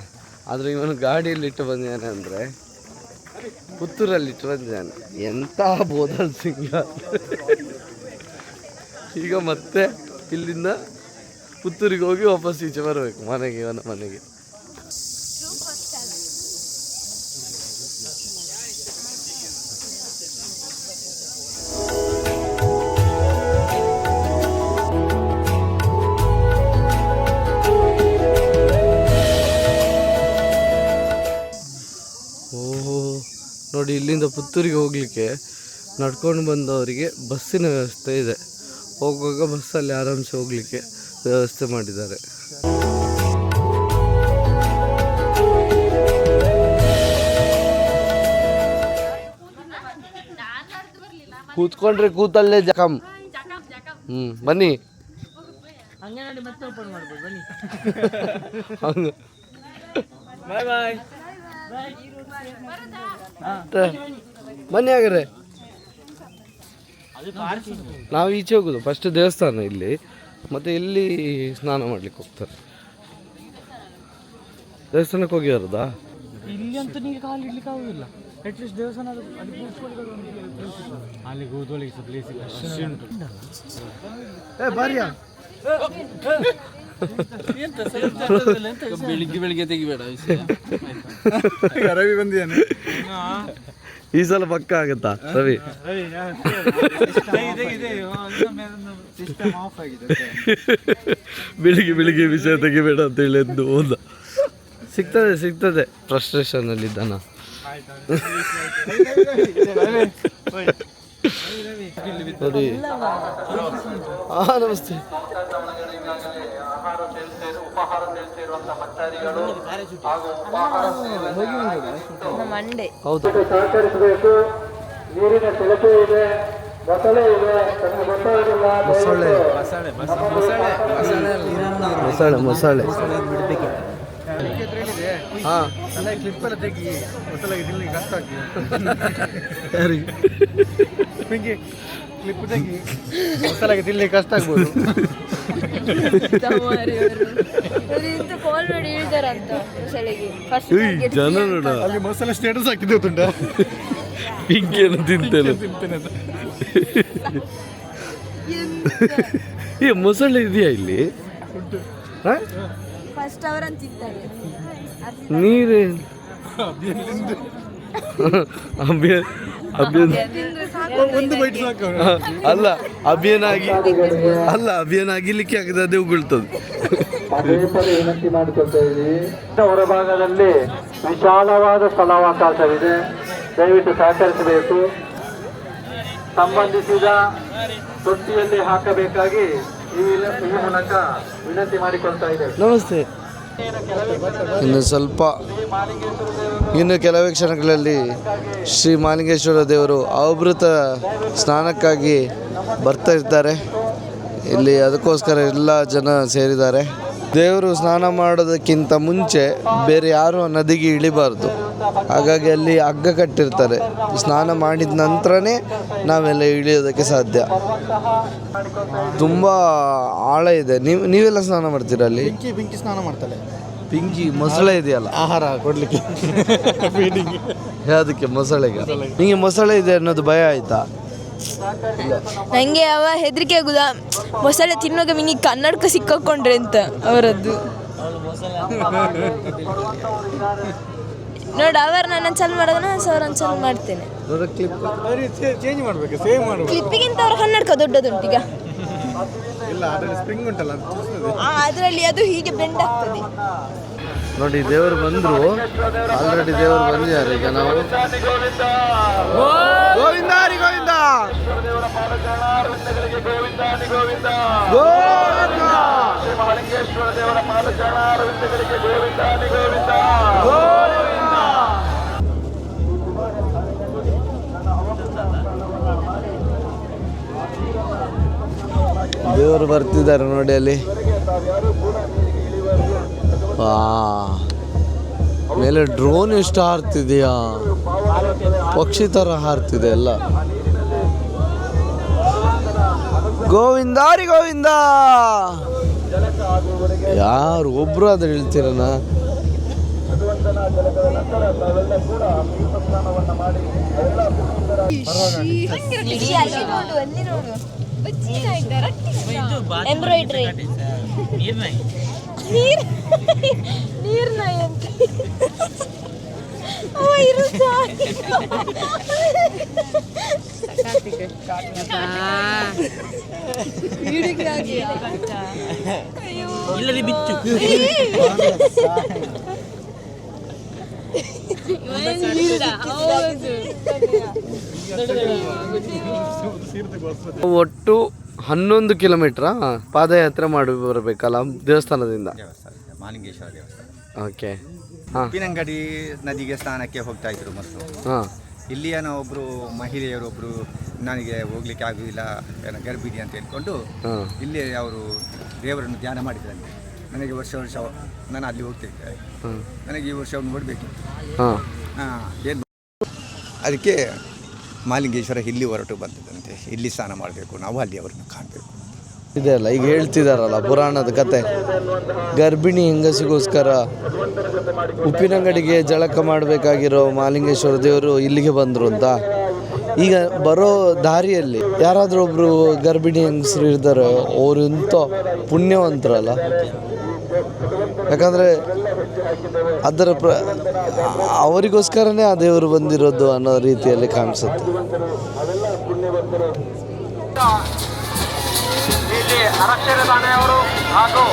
A: ಆದರೆ ಇವನು ಗಾಡಿಯಲ್ಲಿಟ್ಟು ಬಂದಿದ್ದಾನೆ ಅಂದರೆ ಪುತ್ತೂರಲ್ಲಿಟ್ಟು ಬಂದಿದ್ದಾನೆ. ಎಂಥ ಬೋಧಲ್ ಸಿಂಗ. ಈಗ ಮತ್ತೆ ಇಲ್ಲಿಂದ ಪುತ್ತೂರಿಗೆ ಹೋಗಿ ವಾಪಸ್ ಈಚೆ ಬರಬೇಕು ಮನೆಗೆ, ಇವನ ಮನೆಗೆ. ನೋಡಿ, ಇಲ್ಲಿಂದ ಪುತ್ತೂರಿಗೆ ಹೋಗಲಿಕ್ಕೆ ನಡ್ಕೊಂಡು ಬಂದವರಿಗೆ ಬಸ್ಸಿನ ವ್ಯವಸ್ಥೆ ಇದೆ. ಹೋಗುವಾಗ ಬಸ್ಸಲ್ಲಿ ಆರಾಮ್ಸೆ ಹೋಗಲಿಕ್ಕೆ ವ್ಯವಸ್ಥೆ ಮಾಡಿದ್ದಾರೆ. ಕೂತ್ಕೊಂಡ್ರೆ ಕೂತಲ್ಲೇ ಜಖಮ್. ಬನ್ನಿ. ಬನ್ನಿ ಹಾಗಾದ್ರೆ. ನಾವು ಈಚೆ ಹೋಗುದು, ಫಸ್ಟ್ ದೇವಸ್ಥಾನ ಇಲ್ಲಿ, ಮತ್ತೆ ಇಲ್ಲಿ ಸ್ನಾನ ಮಾಡ್ಲಿಕ್ಕೆ ಹೋಗ್ತಾರೆ. ದೇವಸ್ಥಾನಕ್ಕೆ ಹೋಗಿ ಬರೋದಾ?
H: ಇಲ್ಲಿ ಅಂತೂ ನಿಮಗೆ ಕಾಲು ಇಡ್ಲಿಕ್ಕೆ ಆಗುದಿಲ್ಲ. ಅಟ್ಲೀಸ್ಟ್ ದೇವಸ್ಥಾನ ಅಲ್ಲಿ ಕೂತ್ಕೊಳ್ಳಿಕ್ಕೆ ಪ್ಲೇಸ್ ಉಂಟು.
A: ಬಾರಿಯಾ
H: ಬೆಳಿಗ್ಗೆ ತೆಗಿಬೇಡ.
A: ರವಿ ಬಂದಿದ್ದಾನೆ ಈ ಸಲ, ಪಕ್ಕ ಆಗತ್ತಾ ರವಿ? ಬೆಳಿಗ್ಗೆ ವಿಷಯ ತೆಗಿಬೇಡ ಅಂತ ಹೇಳಿ ಎದ್ದು ಹೋದ. ಸಿಗ್ತದೆ ಫ್ರಸ್ಟ್ರೇಷನ್ ಅಲ್ಲಿ ಇದ್ದಾನ. ನೋಡಿ. ನಮಸ್ತೆ. ಹೌದು,
K: ಸಹಕರಿಸಬೇಕು. ನೀರಿನ ಸೆಳತೆ ಇದೆ, ಮೊಸಳೆ ಇದೆ,
A: ಮೊಸಳೆ ಹಾಂ,
H: ಕ್ಲಿಪ್ಪೆಲ್ಲ ತೆಗಿ. ಮೊಸಳೆ ತಿನ್ಲಿಕ್ಕೆ ಕಷ್ಟ ಆಗ್ತದೆ. ಕ್ಲಿಪ್ ತೆಗಿ, ಮೊಸಳೆಗೆ ತಿನ್ಲಿಕ್ಕೆ ಕಷ್ಟ ಆಗ್ಬೋದು.
B: ಕಾಲ್ ಮಾಡಿ ಹೇಳ್ತಾರಂತ ಮೊಸಳೆಗೆ.
A: ಜನ ನೋಡ,
H: ಅಲ್ಲಿ ಮೊಸಳೆ ಸ್ಟೇಟಸ್ ಹಾಕಿದ್ದೆ ತುಂಡ,
A: ಪಿಂಕಿಯನ್ನು ತಿಂತೇನೆ. ಈ ಮೊಸಳೆ ಇದೆಯಾ ಇಲ್ಲಿ?
B: ಫಸ್ಟ್ ಅವರನ್ನು ತಿಂತಾರೆ.
A: ನೀರೇ
H: ಒಂದು ಬೈಟ್ ಸಾಕು.
A: ಅಲ್ಲ ಅಭಿಯಾನ ಆಗಿಲಿಕ್ಕೆ ಆಗದೆ ಅದೇ ಉಗುಳ್ತದೆ.
K: ಅದೇ ಪರ ವಿನಂತಿ ಮಾಡಿಕೊಳ್ತಾ ಇದ್ದೀವಿ. ಹೊರಭಾಗದಲ್ಲಿ ವಿಶಾಲವಾದ ಸ್ಥಳಾವಕಾಶವಿದೆ, ದಯವಿಟ್ಟು ಸಹಕರಿಸಬೇಕು. ಸಂಬಂಧಿಸಿದ ತೊಟ್ಟಿಯಲ್ಲಿ ಹಾಕಬೇಕಾಗಿ ಈ ಮೂಲಕ ವಿನಂತಿ ಮಾಡಿಕೊಳ್ತಾ ಇದ್ದೇವೆ.
A: ನಮಸ್ತೆ. ಇನ್ನು ಕೆಲವೇ ಕ್ಷಣಗಳಲ್ಲಿ ಶ್ರೀ ಮಾಲಿಂಗೇಶ್ವರ ದೇವರು ಅವಭೃತ ಸ್ನಾನಕ್ಕಾಗಿ ಬರ್ತಾ ಇರ್ತಾರೆ. ಇಲ್ಲಿ ಅದಕ್ಕೋಸ್ಕರ ಎಲ್ಲ ಜನ ಸೇರಿದ್ದಾರೆ. ದೇವರು ಸ್ನಾನ ಮಾಡೋದಕ್ಕಿಂತ ಮುಂಚೆ ಬೇರೆ ಯಾರೂ ನದಿಗೆ ಇಳಿಬಾರ್ದು. ಹಾಗಾಗಿ ಅಲ್ಲಿ ಹಗ್ಗ ಕಟ್ಟಿರ್ತಾರೆ. ಸ್ನಾನ ಮಾಡಿದ ನಂತರನೇ ನಾವೆಲ್ಲ ಇಳಿಯೋದಕ್ಕೆ ಸಾಧ್ಯ. ತುಂಬ ಆಳ ಇದೆ. ನೀವೆಲ್ಲ ಸ್ನಾನ ಮಾಡ್ತೀರಾ ಅಲ್ಲಿ?
H: ಬೆಂಕಿ ಸ್ನಾನ ಮಾಡ್ತಾರೆ.
A: ಪಿಂಕಿ ಮೊಸಳೆ ಇದೆಯಲ್ಲ,
H: ಆಹಾರ ಕೊಡಲಿಕ್ಕೆ
A: ಯಾವುದಕ್ಕೆ? ಮೊಸಳೆಗೆ. ನಿಮಗೆ ಮೊಸಳೆ ಇದೆ ಅನ್ನೋದು ಭಯ ಆಯಿತಾ?
B: ನನಗೆ ಅವ ಹೆದರಿಕೆ ಆಗುದ, ಮೊಸಳೆ ತಿನ್ನುವಾಗ ಮಿನಿ ಕನ್ನಡಕ ಸಿಕ್ಕಾಕೊಂಡ್ರೆ ಅಂತ ಅವರದ್ದು. ನೋಡಿ ಅವರು ನನ್ನ ಚಲ್ ಮಾಡೋದು, ನಾನು ಅವ್ರನ್ನ ಚಲ್ ಮಾಡ್ತೇನೆ.
H: ಚೇಂಜ್ ಮಾಡಬೇಕು, ಸೇವ್ ಮಾಡಬೇಕು.
B: ಕ್ಲಿಪ್ಪಿಗಿಂತ ಅವ್ರ ಕನ್ನಡಕ ದೊಡ್ಡದುಂಟು ಈಗ.
H: ಇಲ್ಲ, ಅದರಲ್ಲಿ ಸ್ಪ್ರಿಂಗ್ ಉಂಟಲ್ಲ,
B: ಅದರಲ್ಲಿ ಅದು ಹೀಗೆ ಬೆಂಡ್ ಆಗ್ತದೆ.
A: ನೋಡಿ, ದೇವರು ಬಂದರು. ಆಲ್ರೆಡಿ ದೇವರು ಬಂದಿದ್ದಾರೆ. ಈಗ ನಾವು ಗೋವಿಂದ ಹರಿ ಗೋವಿಂದ
K: ಮಾಲಿಂಗೇಶ್ವರ ದೇವರ ಪಾದಚಾರಣಾರವಿಂದಗಳಿಗೆ ಗೋವಿಂದ ಗೋವಿಂದ.
A: ದೇವರು ಬರ್ತಿದ್ದಾರೆ ನೋಡಿ ಅಲ್ಲಿ. ಮೇಲೆ ಡ್ರೋನ್ ಎಷ್ಟು ಹಾರ್ತಿದೆಯಾ, ಪಕ್ಷಿ ಥರ ಹಾರ್ತಿದೆ ಎಲ್ಲ. ಗೋವಿಂದ ಹರಿ ಗೋವಿಂದ. ಯಾರು ಒಬ್ರು ಆದ್ರೆ ಹೇಳ್ತೀರಣ್ಣ.
B: ಎಂಬ್ರಾಯ್ಡ್ರಿ ನೀರ್ನಾಯಿ ಅಂತ
A: ಒಟ್ಟು 11 ಕಿಲೋಮೀಟ್ರಾ ಪಾದಯಾತ್ರೆ ಮಾಡಿ ಬರಬೇಕಲ್ಲ ದೇವಸ್ಥಾನದಿಂದ?
L: ಮಾಲಿಂಗೇಶ್ವರ ದೇವಸ್ಥಾನ.
A: ಓಕೆ.
L: ಉಪ್ಪಿನಂಗಡಿ ನದಿಗೆ ಸ್ನಾನಕ್ಕೆ ಹೋಗ್ತಾ ಇದ್ರು ಮೊದಲು. ಇಲ್ಲಿಯನ ಒಬ್ಬರು ಮಹಿಳೆಯರೊಬ್ಬರು ನನಗೆ ಹೋಗ್ಲಿಕ್ಕೆ ಆಗುವುದಿಲ್ಲ, ಗರ್ಭಿಣಿ ಅಂತ ಹೇಳ್ಕೊಂಡು ಇಲ್ಲಿ ಅವರು ದೇವರನ್ನು ಧ್ಯಾನ ಮಾಡಿದ್ರಂತೆ. ನನಗೆ ವರ್ಷ ನಾನು ಅಲ್ಲಿ ಹೋಗ್ತಿದ್ದೆ, ನನಗೆ ಈ ವರ್ಷ ನೋಡಬೇಕಿತ್ತು. ಏನು ಅದಕ್ಕೆ ಮಾಲಿಂಗೇಶ್ವರ ಇಲ್ಲಿ ಹೊರಟು ಬಂದದಂತೆ. ಇಲ್ಲಿ ಸ್ನಾನ ಮಾಡಬೇಕು, ನಾವು ಅಲ್ಲಿ ಅವರನ್ನು ಕಾಣಬೇಕು.
A: ಇದೆಯಲ್ಲ ಈಗ ಹೇಳ್ತಿದಾರಲ್ಲ ಪುರಾಣದ ಕತೆ, ಗರ್ಭಿಣಿ ಹೆಂಗಸಿಗೋಸ್ಕರ ಉಪ್ಪಿನಂಗಡಿಗೆ ಜಳಕ ಮಾಡಬೇಕಾಗಿರೋ ಮಾಲಿಂಗೇಶ್ವರ ದೇವರು ಇಲ್ಲಿಗೆ ಬಂದರು ಅಂತ. ಈಗ ಬರೋ ದಾರಿಯಲ್ಲಿ ಯಾರಾದರೂ ಒಬ್ಬರು ಗರ್ಭಿಣಿ ಹೆಂಗಸರು ಇರ್ತಾರೆ, ಅವರು ಎಂಥ ಪುಣ್ಯವಂತರಲ್ಲ. ಯಾಕಂದರೆ ಅದರ ಅವರಿಗೋಸ್ಕರನೇ ಆ ದೇವರು ಬಂದಿರೋದು ಅನ್ನೋ ರೀತಿಯಲ್ಲಿ ಕಾಣಿಸುತ್ತೆ.
K: ಇಲ್ಲಿ ಅರಕ್ಷರ ಠಾಣೆಯವರು ಹಾಗೂ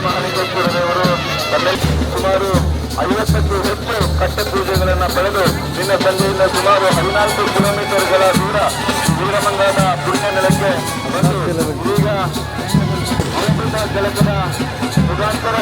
K: ಮಾಲಿಂಗೇಶ್ವರ ದೇವರು ಸುಮಾರು 50ಕ್ಕೂ ಹೆಚ್ಚು ಕಟ್ಟ ಪೂಜೆಗಳನ್ನು ಪಡೆದು ನಿನ್ನ ಸಂಜೆಯಿಂದ ಸುಮಾರು 14 ಕಿಲೋಮೀಟರ್ಗಳ ದೂರ ವೀರಮಂಗಲದ ಪುಣ್ಯ ನೆಲಕ್ಕೆ ಬಂದು ಈಗ ಅಮೃತ ಜಲಕದ ಮುಖಾಂತರ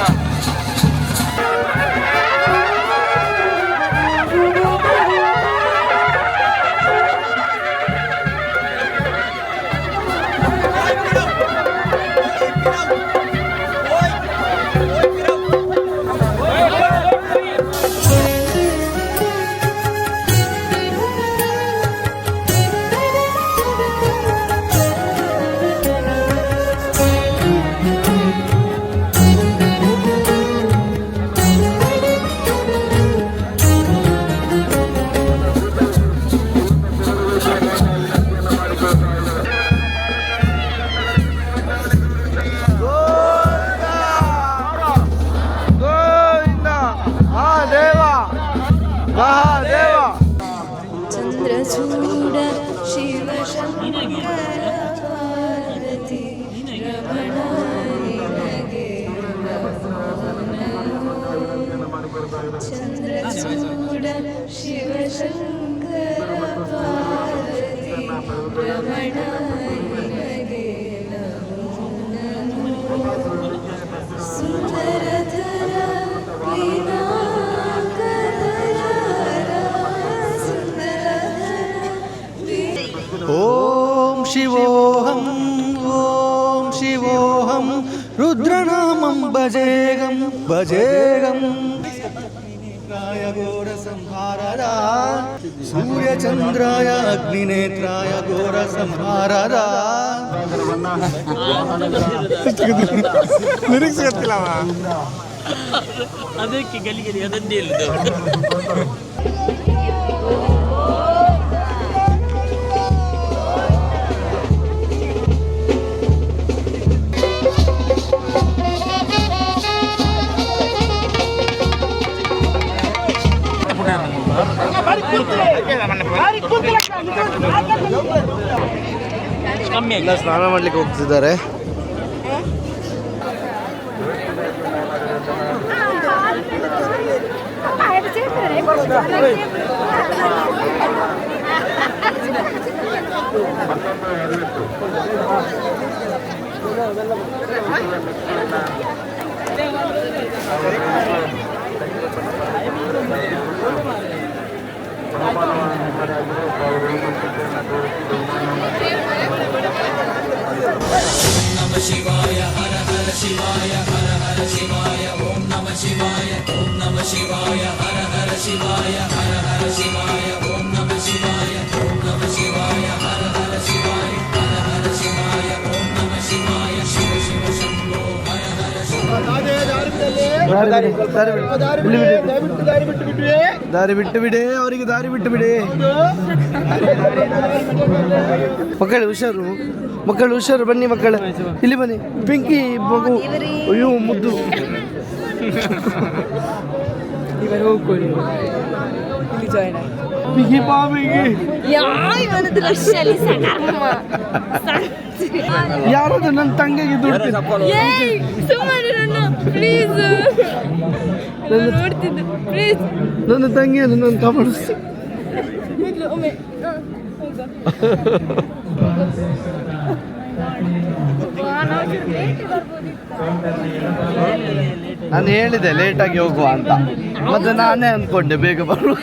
B: ಚಂದ್ರಚೂಡ ಶಿವ ಶಂಕರ ಪಾರ್ವತಿ ರಮಣ ನಿನಗೆ ಚಂದ್ರಚೂಡ ಶಿವ ಶಂಕರ ಪಾರ್ವತಿ ರಮಣ ನಿನಗೆ ನಮೋ.
A: ಭಜೇಗಂ ಘೋರ ಸಂಹಾರದ ಸೂರ್ಯ ಚಂದ್ರಾಯ ಅಗ್ನಿನೇತ್ರಾಯ ಘೋರ ಸಂಹಾರದ ಲಿರಿಕ್ಸ್ ಗೊತ್ತಿಲ್ಲವ
D: ಅದಕ್ಕೆ ಗಲಿ ಅದನ್ನೇ ಹೇಳುದು.
A: ಎಲ್ಲ ಸ್ನಾನ ಮಾಡ್ಲಿಕ್ಕೆ ಹೋಗ್ತಿದ್ದಾರೆ.
C: ನಮಃ ಶಿವಾಯ ಹರ ಹರ ಶಿವಾಯ ಹರ ಹರ ಶಿವಾಯ ಓಂ ನಮಃ ಶಿವಾಯ ಓಂ ನಮಃ ಶಿವಾಯ ಹರ ಹರ ಶಿವಾಯ ಹರ ಹರ ಶಿವಾಯ ಓಂ ನಮಃ ಶಿವಾಯ ಓಂ ನಮಃ ಶಿವಾಯ ಹರ ಹರ ಶಿವಾಯ ಹರ ಹರ ಶಿವಾಯ ಓಂ ನಮಃ ಶಿವಾಯ ಶಿವ ಶಿವ ಶಂಭೋ ಹರ ಹರ
A: ದಾರಿ ಬಿಟ್ಟು ಬಿಡಿ, ಅವರಿಗೆ ದಾರಿ ಬಿಟ್ಟು ಬಿಡಿ. ಮಕ್ಕಳು ಹುಷಾರು, ಮಕ್ಕಳು ಹುಷಾರು, ಬನ್ನಿ ಮಕ್ಕಳು, ಇಲ್ಲಿ ಬನ್ನಿ. ಪಿಂಕಿ ಮಗು, ಅಯ್ಯೋ ಮುದ್ದು. ಪಿಂಕಿ ಬಾ ಪಿಂಕಿ. ಯಾರದು ನನ್ನ ತಂಗಿಗೆ ದುಡ್ಡು ನನ್ನ ತಂಗಿಯನ್ನು ನಾನು ಕಾಪಾಡಿಸ್ತೀನಿ. ನಾನು ಹೇಳಿದೆ ಲೇಟಾಗಿ ಹೋಗುವ ಅಂತ, ಮತ್ತೆ ನಾನೇ ಅಂದ್ಕೊಂಡೆ ಬೇಗ ಬರುವ.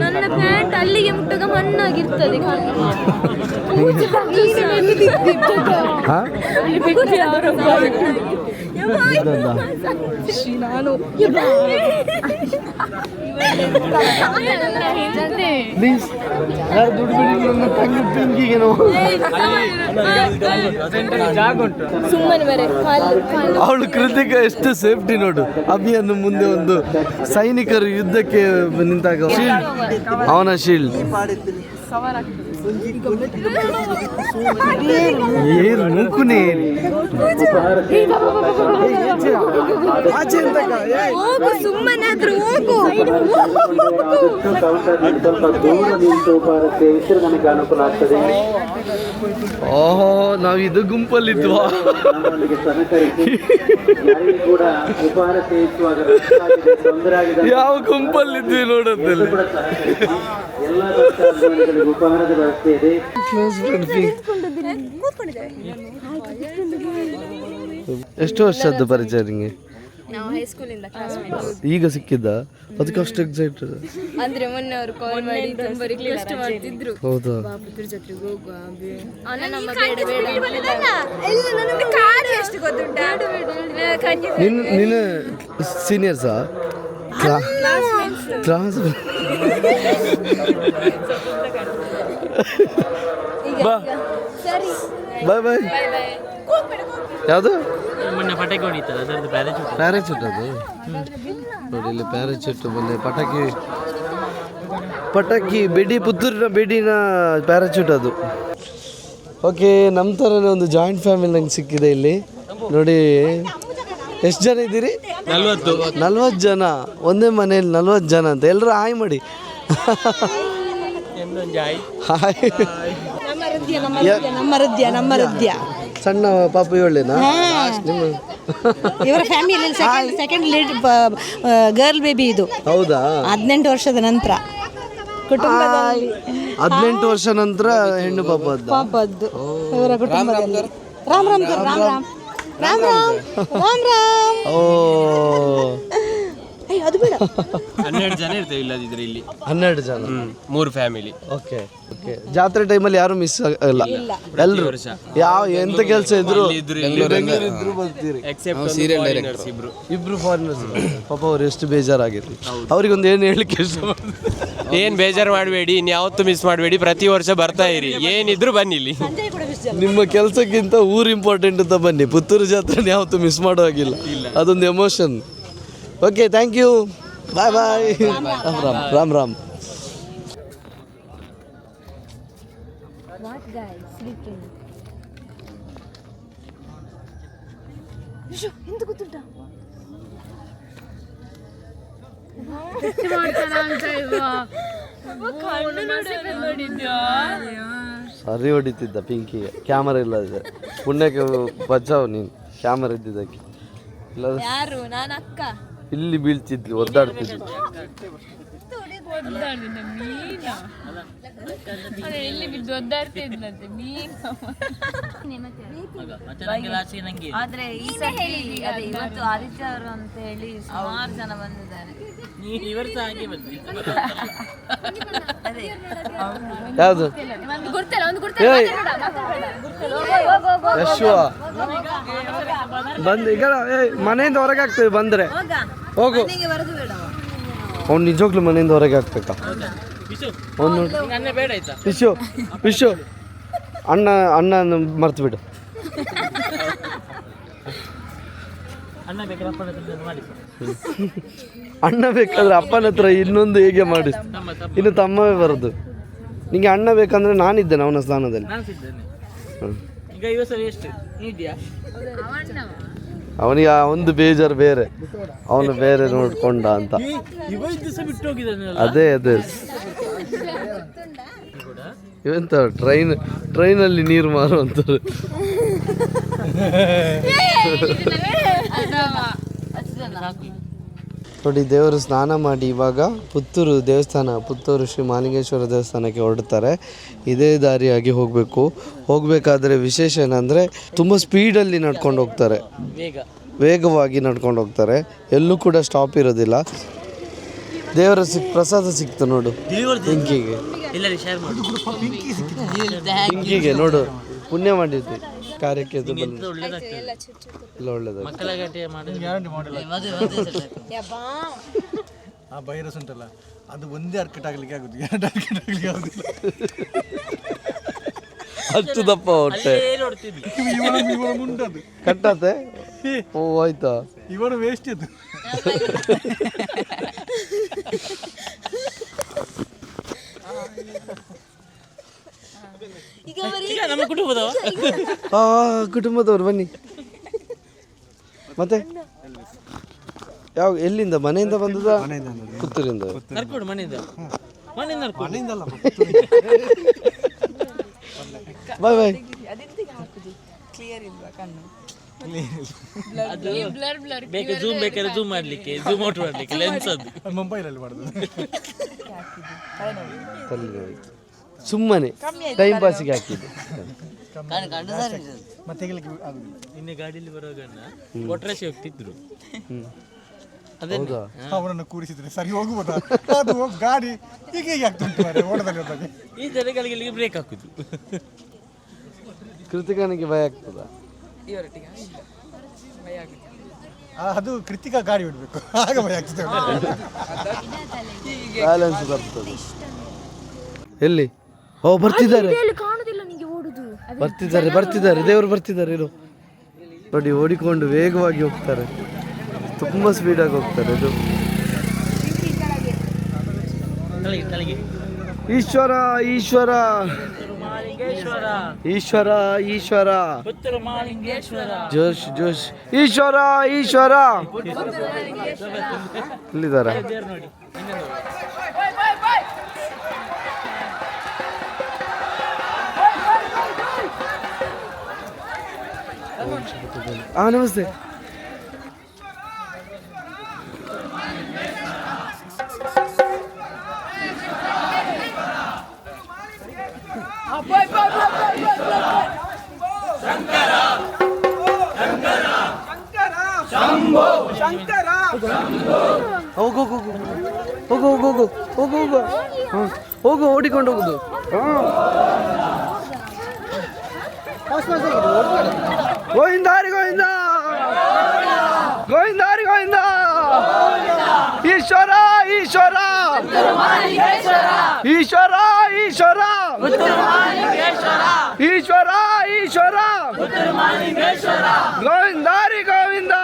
B: ನನ್ನ ಪ್ಯಾಂಟ್ ಅಲ್ಲಿಗೆ ಮುಟ್ಟಗ ಮಣ್ಣಾಗಿರ್ತದೆ.
A: ಪ್ಲೀಸ್ ಯಾರು ದುಡ್ಡು ಬಿಡಿ, ನನ್ನ ತಂಗಿ ಪಿಂಕಿಗೆ
B: ಸುಮ್ಮನೆ ಬರೆ.
A: ಅವಳು ಕೃತಿಕ ಎಷ್ಟು ಸೇಫ್ಟಿ ನೋಡು. ಅಭಿಯನ್ನು ಮುಂದೆ ಒಂದು ಸೈನಿಕರು ಯುದ್ಧಕ್ಕೆ ನಿಂತಾಗ ಅವನ ಶೀಲ್ಡ್ ಏನು ಮೂಕುನೇ
B: ಸುಮ್ಮನಾದ್ರೂ ಹೋಗು.
A: ಓಹೋ, ನಾವು ಇದು ಗುಂಪಲ್ಲಿದ್ವಾ? ಯಾವ ಗುಂಪಲ್ಲಿದ್ವಿ ನೋಡೋದಿಲ್ಲ. ಎಷ್ಟು ವರ್ಷದ್ದು ಪರಿಚಯ ನಿಂಗೆ?
B: ನಾವು ಹೈಸ್ಕೂಲಿಂದ ಕ್ಲಾಸ್ಮೇಟ್ಸ್.
A: ಈಗ ಸಿಕ್ಕಿದ್ದ? ಅದಕ್ಕೆ ಅಷ್ಟು ಎಕ್ಸೈಟೆಡ್
B: ಅಂದ್ರೆ ಮೊನ್ನೆ ಅವರು ಕಾಲ್ ಮಾಡಿ ತುಂಬಾ ರಿಕ್ವೆಸ್ಟ್ ಮಾಡ್ತಿದ್ರು.
A: ಹೌದಾ?
B: ಬಾಪುತ್ರ ಜೊತೆಗೆ ಹೋಗುವ ನಮ್ಮ ಬೇಡ ಬೇಡ ಇಲ್ಲ, ನನಗೆ ಕಾಡು ಎಷ್ಟು ಗೊತ್ತುಂಟ.
A: ನಿನ್ನ ಸೀನಿಯರ್ಸಾ? ಕ್ಲಾಸ್
B: ಸರಿ,
A: ಬಾಯ್ ಬಾಯ್. ಯಾವುದು?
D: ಮೊನ್ನೆ ಪಟಾಕಿ ಹೊಡಿತಾರೆ, ಅದರದ್ದು ಪ್ಯಾರಾಚೂಟ್.
A: ಪ್ಯಾರಾಚೂಟ್ ಅದು ನೋಡಿ, ಇಲ್ಲಿ ಪ್ಯಾರಾಚೂಟ್. ಮೊನ್ನೆ ಪಟಾಕಿ ಬೆಡಿ, ಪುತ್ತೂರಿನ ಬೆಡಿನ ಪ್ಯಾರಾಚೂಟ್ ಅದು. ಓಕೆ, ನಮ್ಮ ಥರನೇ ಒಂದು ಜಾಯಿಂಟ್ ಫ್ಯಾಮಿಲಿ ನಂಗೆ ಸಿಕ್ಕಿದೆ ಇಲ್ಲಿ ನೋಡಿ. ಎಷ್ಟು ಜನ ಇದ್ದೀರಿ? 40 ಜನ ಒಂದೇ ಮನೆಯಲ್ಲಿ. 40 ಜನ ಅಂತ ಎಲ್ಲರೂ ಹಾಯ್ ಮಾಡಿ. ಹಾಯ್.
I: ನಮ್ಮ ಹೃದಯ
A: ಸಣ್ಣ ಪಾಪು ಒಳ್ಳೆನಾ ನಿಮ್ಮ?
I: ಇವರ ಫ್ಯಾಮಿಲಿ ಸೆಕೆಂಡ್ ಗರ್ಲ್ ಬೇಬಿ ಇದು.
A: ಹೌದಾ?
I: 18 ವರ್ಷದ ನಂತರ ಕುಟುಂಬದಲ್ಲಿ
A: 18 ವರ್ಷ ನಂತರ ಹೆಣ್ಣು ಪಾಪದ್ದು.
I: ಇವರ ಕುಟುಂಬದಲ್ಲಿ. ರಾಮ್ ರಾಮ್ ಸರ್, ರಾಮ್ ರಾಮ್ ರಾಮ್ ರಾಮ್ ರಾಮ್ ರಾಮ್.
A: ಓ
I: ಅದು ಬೇಡ.
D: 12 ಜನ ಇರ್ತೇವೆ ಇಲ್ಲದಿದ್ರೆ ಇಲ್ಲಿ.
A: 12 ಜನ,
D: 3 ಫ್ಯಾಮಿಲಿ.
A: Okay okay. ಜಾತ್ರೆ ಟೈಮಲ್ಲಿ ಯಾರು ಮಿಸ್ ಆಗಲ್ಲ, ಎಲ್ಲರೂ ಯಾವ ಎಂತ ಕೆಲಸ ಇದ್ರು ಬೆಂಗಳೂರು ಬರ್ತೀರಿ. ಇಬ್ರು ಫಾರಿನರ್ಸ್. ಪಾಪ ಅವ್ರು ಎಷ್ಟು ಬೇಜಾರಾಗಿರ್ಲಿ. ಅವ್ರಿಗೊಂದು ಏನು ಹೇಳಲಿಕ್ಕೆ ಇಷ್ಟಪಡ್ತೀನಿ,
D: ಏನ್ ಬೇಜಾರು ಮಾಡಬೇಡಿ, ಇನ್ಯಾವತ್ತೂ ಮಿಸ್ ಮಾಡಬೇಡಿ, ಪ್ರತಿ ವರ್ಷ ಬರ್ತಾ ಇರಿ, ಏನಿದ್ರು ಬನ್ನಿ ಇಲ್ಲಿ.
A: ನಿಮ್ಮ ಕೆಲಸಕ್ಕಿಂತ ಊರು ಇಂಪಾರ್ಟೆಂಟ್ ಅಂತ ಬನ್ನಿ. ಪುತ್ತೂರು ಜಾತ್ರೆ ಯಾವತ್ತೂ ಮಿಸ್ ಮಾಡೋ ಹಾಗಿಲ್ಲ, ಅದೊಂದು ಎಮೋಷನ್. ಓಕೆ, ಥ್ಯಾಂಕ್ ಯು, ಬಾಯ್ ಬಾಯ್. ರಾಮ್ ರಾಮ್ ರಾಮ್ ರಾಮ್.
B: ಎಂತ ಗೊತ್ತುಂಟಾ,
A: ಸರಿ ಹೊಡಿತಿದ್ದ ಪಿಂಕಿಗೆ, ಕ್ಯಾಮರಾ ಇಲ್ಲದೆ. ಪುಣ್ಯಕ್ಕೆ ಬಚಾವ್ ನೀನು ಕ್ಯಾಮರಾ ಇದ್ದಿದ್ದಕ್ಕೆ. ಇಲ್ಲ
B: ಯಾರು? ನಾನು ಅಕ್ಕ.
A: ಇಲ್ಲಿ ಬೀಳ್ತಿದ್ಲಿ, ಒದ್ದಾಡ್ತಿದ್ಲಿ.
F: ಆದ್ರೆ ಈ ಸಲ ಇವತ್ತು ಆದಿತ್ಯ ಅವರು ಅಂತ ಹೇಳಿ ಸುಮಾರು ಜನ ಬಂದಿದ್ದಾರೆ.
A: ಯಾವುದು ಯಶ್ವ ಬಂದು ಈಗ ಮನೆಯಿಂದ ಹೊರಗೆ ಆಗ್ತೇವೆ ಬಂದ್ರೆ ಹೋಗು. ಅವ್ನು ನಿಜವಾಗ್ಲೂ ಮನೆಯಿಂದ ಹೊರಗೆ ಹಾಕ್ಬೇಕಾ? ಅವ್ನು ವಿಶು ವಿಶು ಅಣ್ಣ ಮರ್ತು ಬಿಡು. ಅಣ್ಣ ಬೇಕಾದ್ರೆ ಅಪ್ಪನ ಹತ್ರ ಇನ್ನೊಂದು ಹೇಗೆ ಮಾಡಿ, ಇನ್ನು ತಮ್ಮವೇ ಬರೋದು. ನಿಂಗೆ ಅಣ್ಣ ಬೇಕಂದ್ರೆ ನಾನಿದ್ದೇನೆ ಅವನ ಸ್ಥಾನದಲ್ಲಿ. ಅವನಿಗೆ ಒಂದು ಬೇಜಾರು ಬೇರೆ, ಅವನು ಬೇರೆ ನೋಡ್ಕೊಂಡ ಅಂತ. ಅದೇ ಅದೇ ಇವಂತ ಟ್ರೈನಲ್ಲಿ ನೀರು ಮಾರುವಂಥದ್ದು. ನೋಡಿ, ದೇವರು ಸ್ನಾನ ಮಾಡಿ ಇವಾಗ ಪುತ್ತೂರು ದೇವಸ್ಥಾನ, ಪುತ್ತೂರು ಶ್ರೀ ಮಹಾಲಿಂಗೇಶ್ವರ ದೇವಸ್ಥಾನಕ್ಕೆ ಹೊರಡ್ತಾರೆ. ಇದೇ ದಾರಿಯಾಗಿ ಹೋಗಬೇಕಾದ್ರೆ ವಿಶೇಷ ಏನಂದರೆ ತುಂಬ ಸ್ಪೀಡಲ್ಲಿ ನಡ್ಕೊಂಡು ಹೋಗ್ತಾರೆ, ವೇಗವಾಗಿ ನಡ್ಕೊಂಡು ಹೋಗ್ತಾರೆ. ಎಲ್ಲೂ ಕೂಡ ಸ್ಟಾಪ್ ಇರೋದಿಲ್ಲ. ದೇವರ ಪ್ರಸಾದ ಸಿಕ್ತು ನೋಡು ಪಿಂಕಿಗೆ ನೋಡು, ಪುಣ್ಯ ಮಾಡಿದ್ವಿ ಕಾರ್ಯಕ್ಕೆ. ಅದು ಎಲ್ಲ ಒಳ್ಳೇದು.
H: ಆ ವೈರಸ್ ಉಂಟಲ್ಲ, ಅದು ಒಂದೇ ಅರ್ಕಟ್ ಆಗ್ಲಿಕ್ಕೆ ಆಗುದು, 2 ಅರ್ಕಟ್ ಆಗ್ಲಿಕ್ಕೆ ಆಗುದಿಲ್ಲ.
A: ಅಷ್ಟು ದಪ್ಪ ಹೊಟ್ಟೆ ಕಟ್ಟತ್ತೆ. ಓ ಆಯ್ತಾ,
H: ಇವನು ವೇಸ್ಟ್ ಅದು.
A: ಕುಟುಂಬದವ್ರು ಬನ್ನಿ. ಮತ್ತೆ ಯಾವ ಎಲ್ಲಿಂದ? ಮನೆಯಿಂದ ಬಂದದ? ಪುತ್ತೂರಿಂದ. ಬಾಯ್ ಬಾಯ್.
D: ಝೂಮ್ ಬೇಕಾದ್ರೆ ಝೂಮ್ ಮಾಡ್ಲಿಕ್ಕೆ, ಝೂಮ್ ಔಟ್ ಮಾಡ್ಲಿಕ್ಕೆ ಲೆನ್ಸ್ ಅದು
H: ಮೊಬೈಲಲ್ಲಿ ಮಾಡುದು.
A: ಸುಮ್ಮನೆ ಟೈಮ್ ಪಾಸಿಗೆ ಹಾಕಿದ್ದು.
H: ಮತ್ತೆ
D: ನಿನ್ನೆ ಗಾಡಿಯಲ್ಲಿ ಬರುವಾಗ ಒಟ್ರಾಶಿ ಹೋಗ್ತಿದ್ರು.
H: ಅವರನ್ನು ಕೂರಿಸಿದ್ರೆ ಸರಿ ಹೋಗ್ಬೋದಾ? ಅದು ಗಾಡಿ ಹೀಗೆ ಆಗ್ತುಂಟು ಓಡದಲ್ಲಿ ಹೋದಾಗ
D: ಈ ಜನಗಳಿಗೆ ಬ್ರೇಕ್ ಹಾಕುದು.
A: ಕೃತಿಕನಿಗೆ ಭಯ ಆಗ್ತದ?
H: ಅದು ಕೃತಿಕಾ ಗಾಡಿ ಬಿಡ್ಬೇಕು, ಆಗ ಭಯ ಆಗ್ತದೆ.
A: ಬ್ಯಾಲೆನ್ಸ್ ಬರ್ತದೆ. ಎಲ್ಲಿ? ಓ ಬರ್ತಿದ್ದಾರೆ, ಬರ್ತಿದ್ದಾರೆ ದೇವರು ಬರ್ತಿದ್ದಾರೆ. ಇರು ನೋಡಿ, ಓಡಿಕೊಂಡು ವೇಗವಾಗಿ ಹೋಗ್ತಾರೆ, ತುಂಬ ಸ್ಪೀಡಾಗಿ ಹೋಗ್ತಾರೆ. ಇದು ಈಶ್ವರ ಈಶ್ವರ ಈಶ್ವರ ಈಶ್ವರ ಜೋಶ್ ಜೋಶ್ ಈಶ್ವರ ಈಶ್ವರ ಇಲ್ಲಿದ್ದಾರೆ. ನಮಸ್ತೆ. ಶಂಕರ ಹೋಗು ಹೋಗು ಹೋಗು ಹೋಗು ಹೋಗು ಹೋಗು ಹೋಗು ಹಾಂ ಹೋಗು ಓಡಿಕೊಂಡು ಹೋಗುದು ಗೋವಿಂದಾರಿ ಗೋವಿಂದ ಗೋವಿಂದಾರಿ ಗೋವಿಂದ ಈಶ್ವರ ಈಶ್ವರ ಈಶ್ವರ ಈಶ್ವರ ಈಶ್ವರ ಈಶ್ವರ ಗೋವಿಂದಾರಿ ಗೋವಿಂದ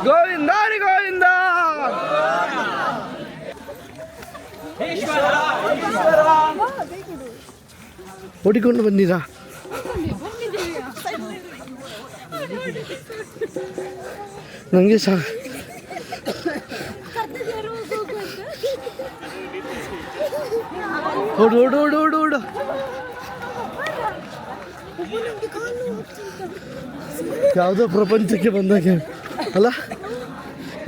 A: ಗೋವಿಂದಾರಿ ಗೋವಿಂದ ಓಡಿಕೊಂಡು ಬಂದಿರಾ ನನಗೆ ಸಹ ಓಡು ಓಡು ಓಡು ಓಡು ಓಡು ಯಾವುದೋ ಪ್ರಪಂಚಕ್ಕೆ ಬಂದಾಗೆ ಅಲ್ಲ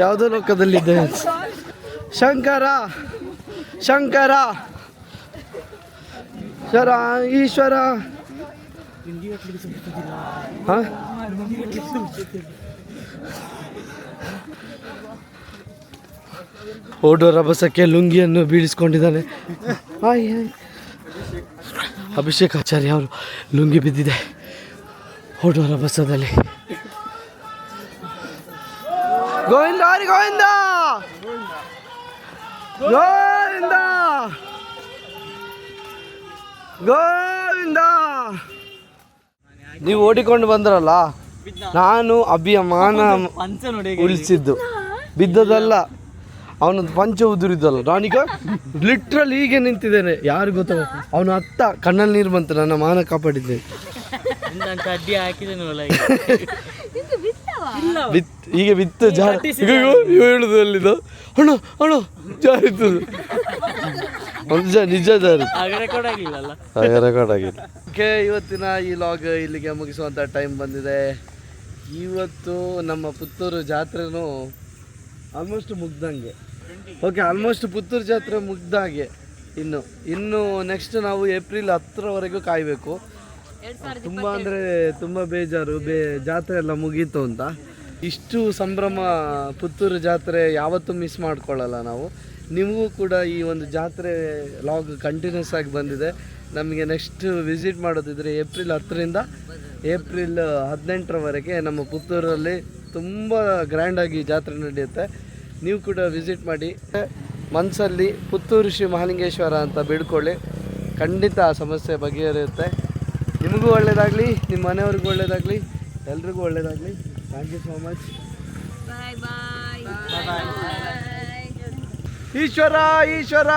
A: ಯಾವುದೋ ಲೋಕದಲ್ಲಿದ್ದೆ ಶಂಕರ ಶಂಕರ ಶರ ಈಶ್ವರ ಹಾಂ ಓಡೋ ರಭಸಕ್ಕೆ ಲುಂಗಿಯನ್ನು ಬೀಳಿಸ್ಕೊಂಡಿದ್ದಾನೆ ಅಭಿಷೇಕ್ ಆಚಾರ್ಯ ಅವರು ಲುಂಗಿ ಬಿದ್ದಿದೆ ಓಡೋ ರಭಸದಲ್ಲಿ ಗೋವಿಂದ ಹರಿ ಗೋವಿಂದ ಗೋವಿಂದ ಗೋವಿಂದ ನೀವು ಓಡಿಕೊಂಡು ಬಂದ್ರಲ್ಲ ನಾನು ಅಭಿಯ ಮಾನ ಉಳಿಸಿದ್ದು ಬಿದ್ದದಲ್ಲ ಅವನದು ಪಂಚ ಉದುರಿದ್ದಲ್ಲ ನಾನೀಗ ಲಿಟ್ರಲ್ ಹೀಗೆ ನಿಂತಿದ್ದೇನೆ ಯಾರು ಗೊತ್ತ ಅವನು ಅತ್ತ ಕಣ್ಣಲ್ಲಿ ನೀರು ಬಂತು ನನ್ನ ಮಾನ ಕಾಪಾಡಿದ್ದೇನೆ ಹೀಗೆ ಬಿತ್ತು ಹೇಳುದು ಅಲ್ಲಿದ್ದು ಅಣ್ಣ ಅಣ್ಣ ಜಾರಿತ್ತು ನಿಜ ನಿಜ ಜಾರಿ ರೆಕಾರ್ಡ್ ಆಗಿಲ್ಲ ಓಕೆ ಇವತ್ತಿನ ಈ ಲಾಗ್ ಇಲ್ಲಿಗೆ ಮುಗಿಸುವಂಥ ಟೈಮ್ ಬಂದಿದೆ. ಇವತ್ತು ನಮ್ಮ ಪುತ್ತೂರು ಜಾತ್ರೆನೂ ಆಲ್ಮೋಸ್ಟ್ ಮುಗ್ದಂಗೆ. ಓಕೆ ಆಲ್ಮೋಸ್ಟ್ ಪುತ್ತೂರು ಜಾತ್ರೆ ಮುಗ್ದಾಗೆ. ಇನ್ನು ನೆಕ್ಸ್ಟ್ ನಾವು ಏಪ್ರಿಲ್ 10ರವರೆಗೂ ಕಾಯಬೇಕು. ತುಂಬ ಅಂದರೆ ತುಂಬ ಬೇಜಾರು, ಜಾತ್ರೆ ಎಲ್ಲ ಮುಗೀತು ಅಂತ. ಇಷ್ಟು ಸಂಭ್ರಮ ಪುತ್ತೂರು ಜಾತ್ರೆ ಯಾವತ್ತೂ ಮಿಸ್ ಮಾಡ್ಕೊಳ್ಳಲ್ಲ ನಾವು. ನಿಮಗೂ ಕೂಡ ಈ ಒಂದು ಜಾತ್ರೆ ಲಾಗ್ ಕಂಟಿನ್ಯೂಸ್ ಆಗಿ ಬಂದಿದೆ. ನಮಗೆ ನೆಕ್ಸ್ಟ್ ವಿಸಿಟ್ ಮಾಡೋದಿದ್ರೆ ಏಪ್ರಿಲ್ 10ರಿಂದ ಏಪ್ರಿಲ್ 18ರವರೆಗೆ ನಮ್ಮ ಪುತ್ತೂರಲ್ಲಿ ತುಂಬ ಗ್ರ್ಯಾಂಡಾಗಿ ಜಾತ್ರೆ ನಡೆಯುತ್ತೆ. ನೀವು ಕೂಡ ವಿಸಿಟ್ ಮಾಡಿ. ಮನಸ್ಸಲ್ಲಿ ಪುತ್ತೂರು ಶ್ರೀ ಮಹಾಲಿಂಗೇಶ್ವರ ಅಂತ ಬೇಡ್ಕೊಳ್ಳಿ, ಖಂಡಿತ ಆ ಸಮಸ್ಯೆ ಬಗೆಹರಿಯುತ್ತೆ. ನಿಮಗೂ ಒಳ್ಳೆಯದಾಗಲಿ, ನಿಮ್ಮ ಮನೆಯವ್ರಿಗೂ ಒಳ್ಳೆಯದಾಗಲಿ, ಎಲ್ರಿಗೂ ಒಳ್ಳೆಯದಾಗಲಿ. Thank you so much. Eshwara Ishwara.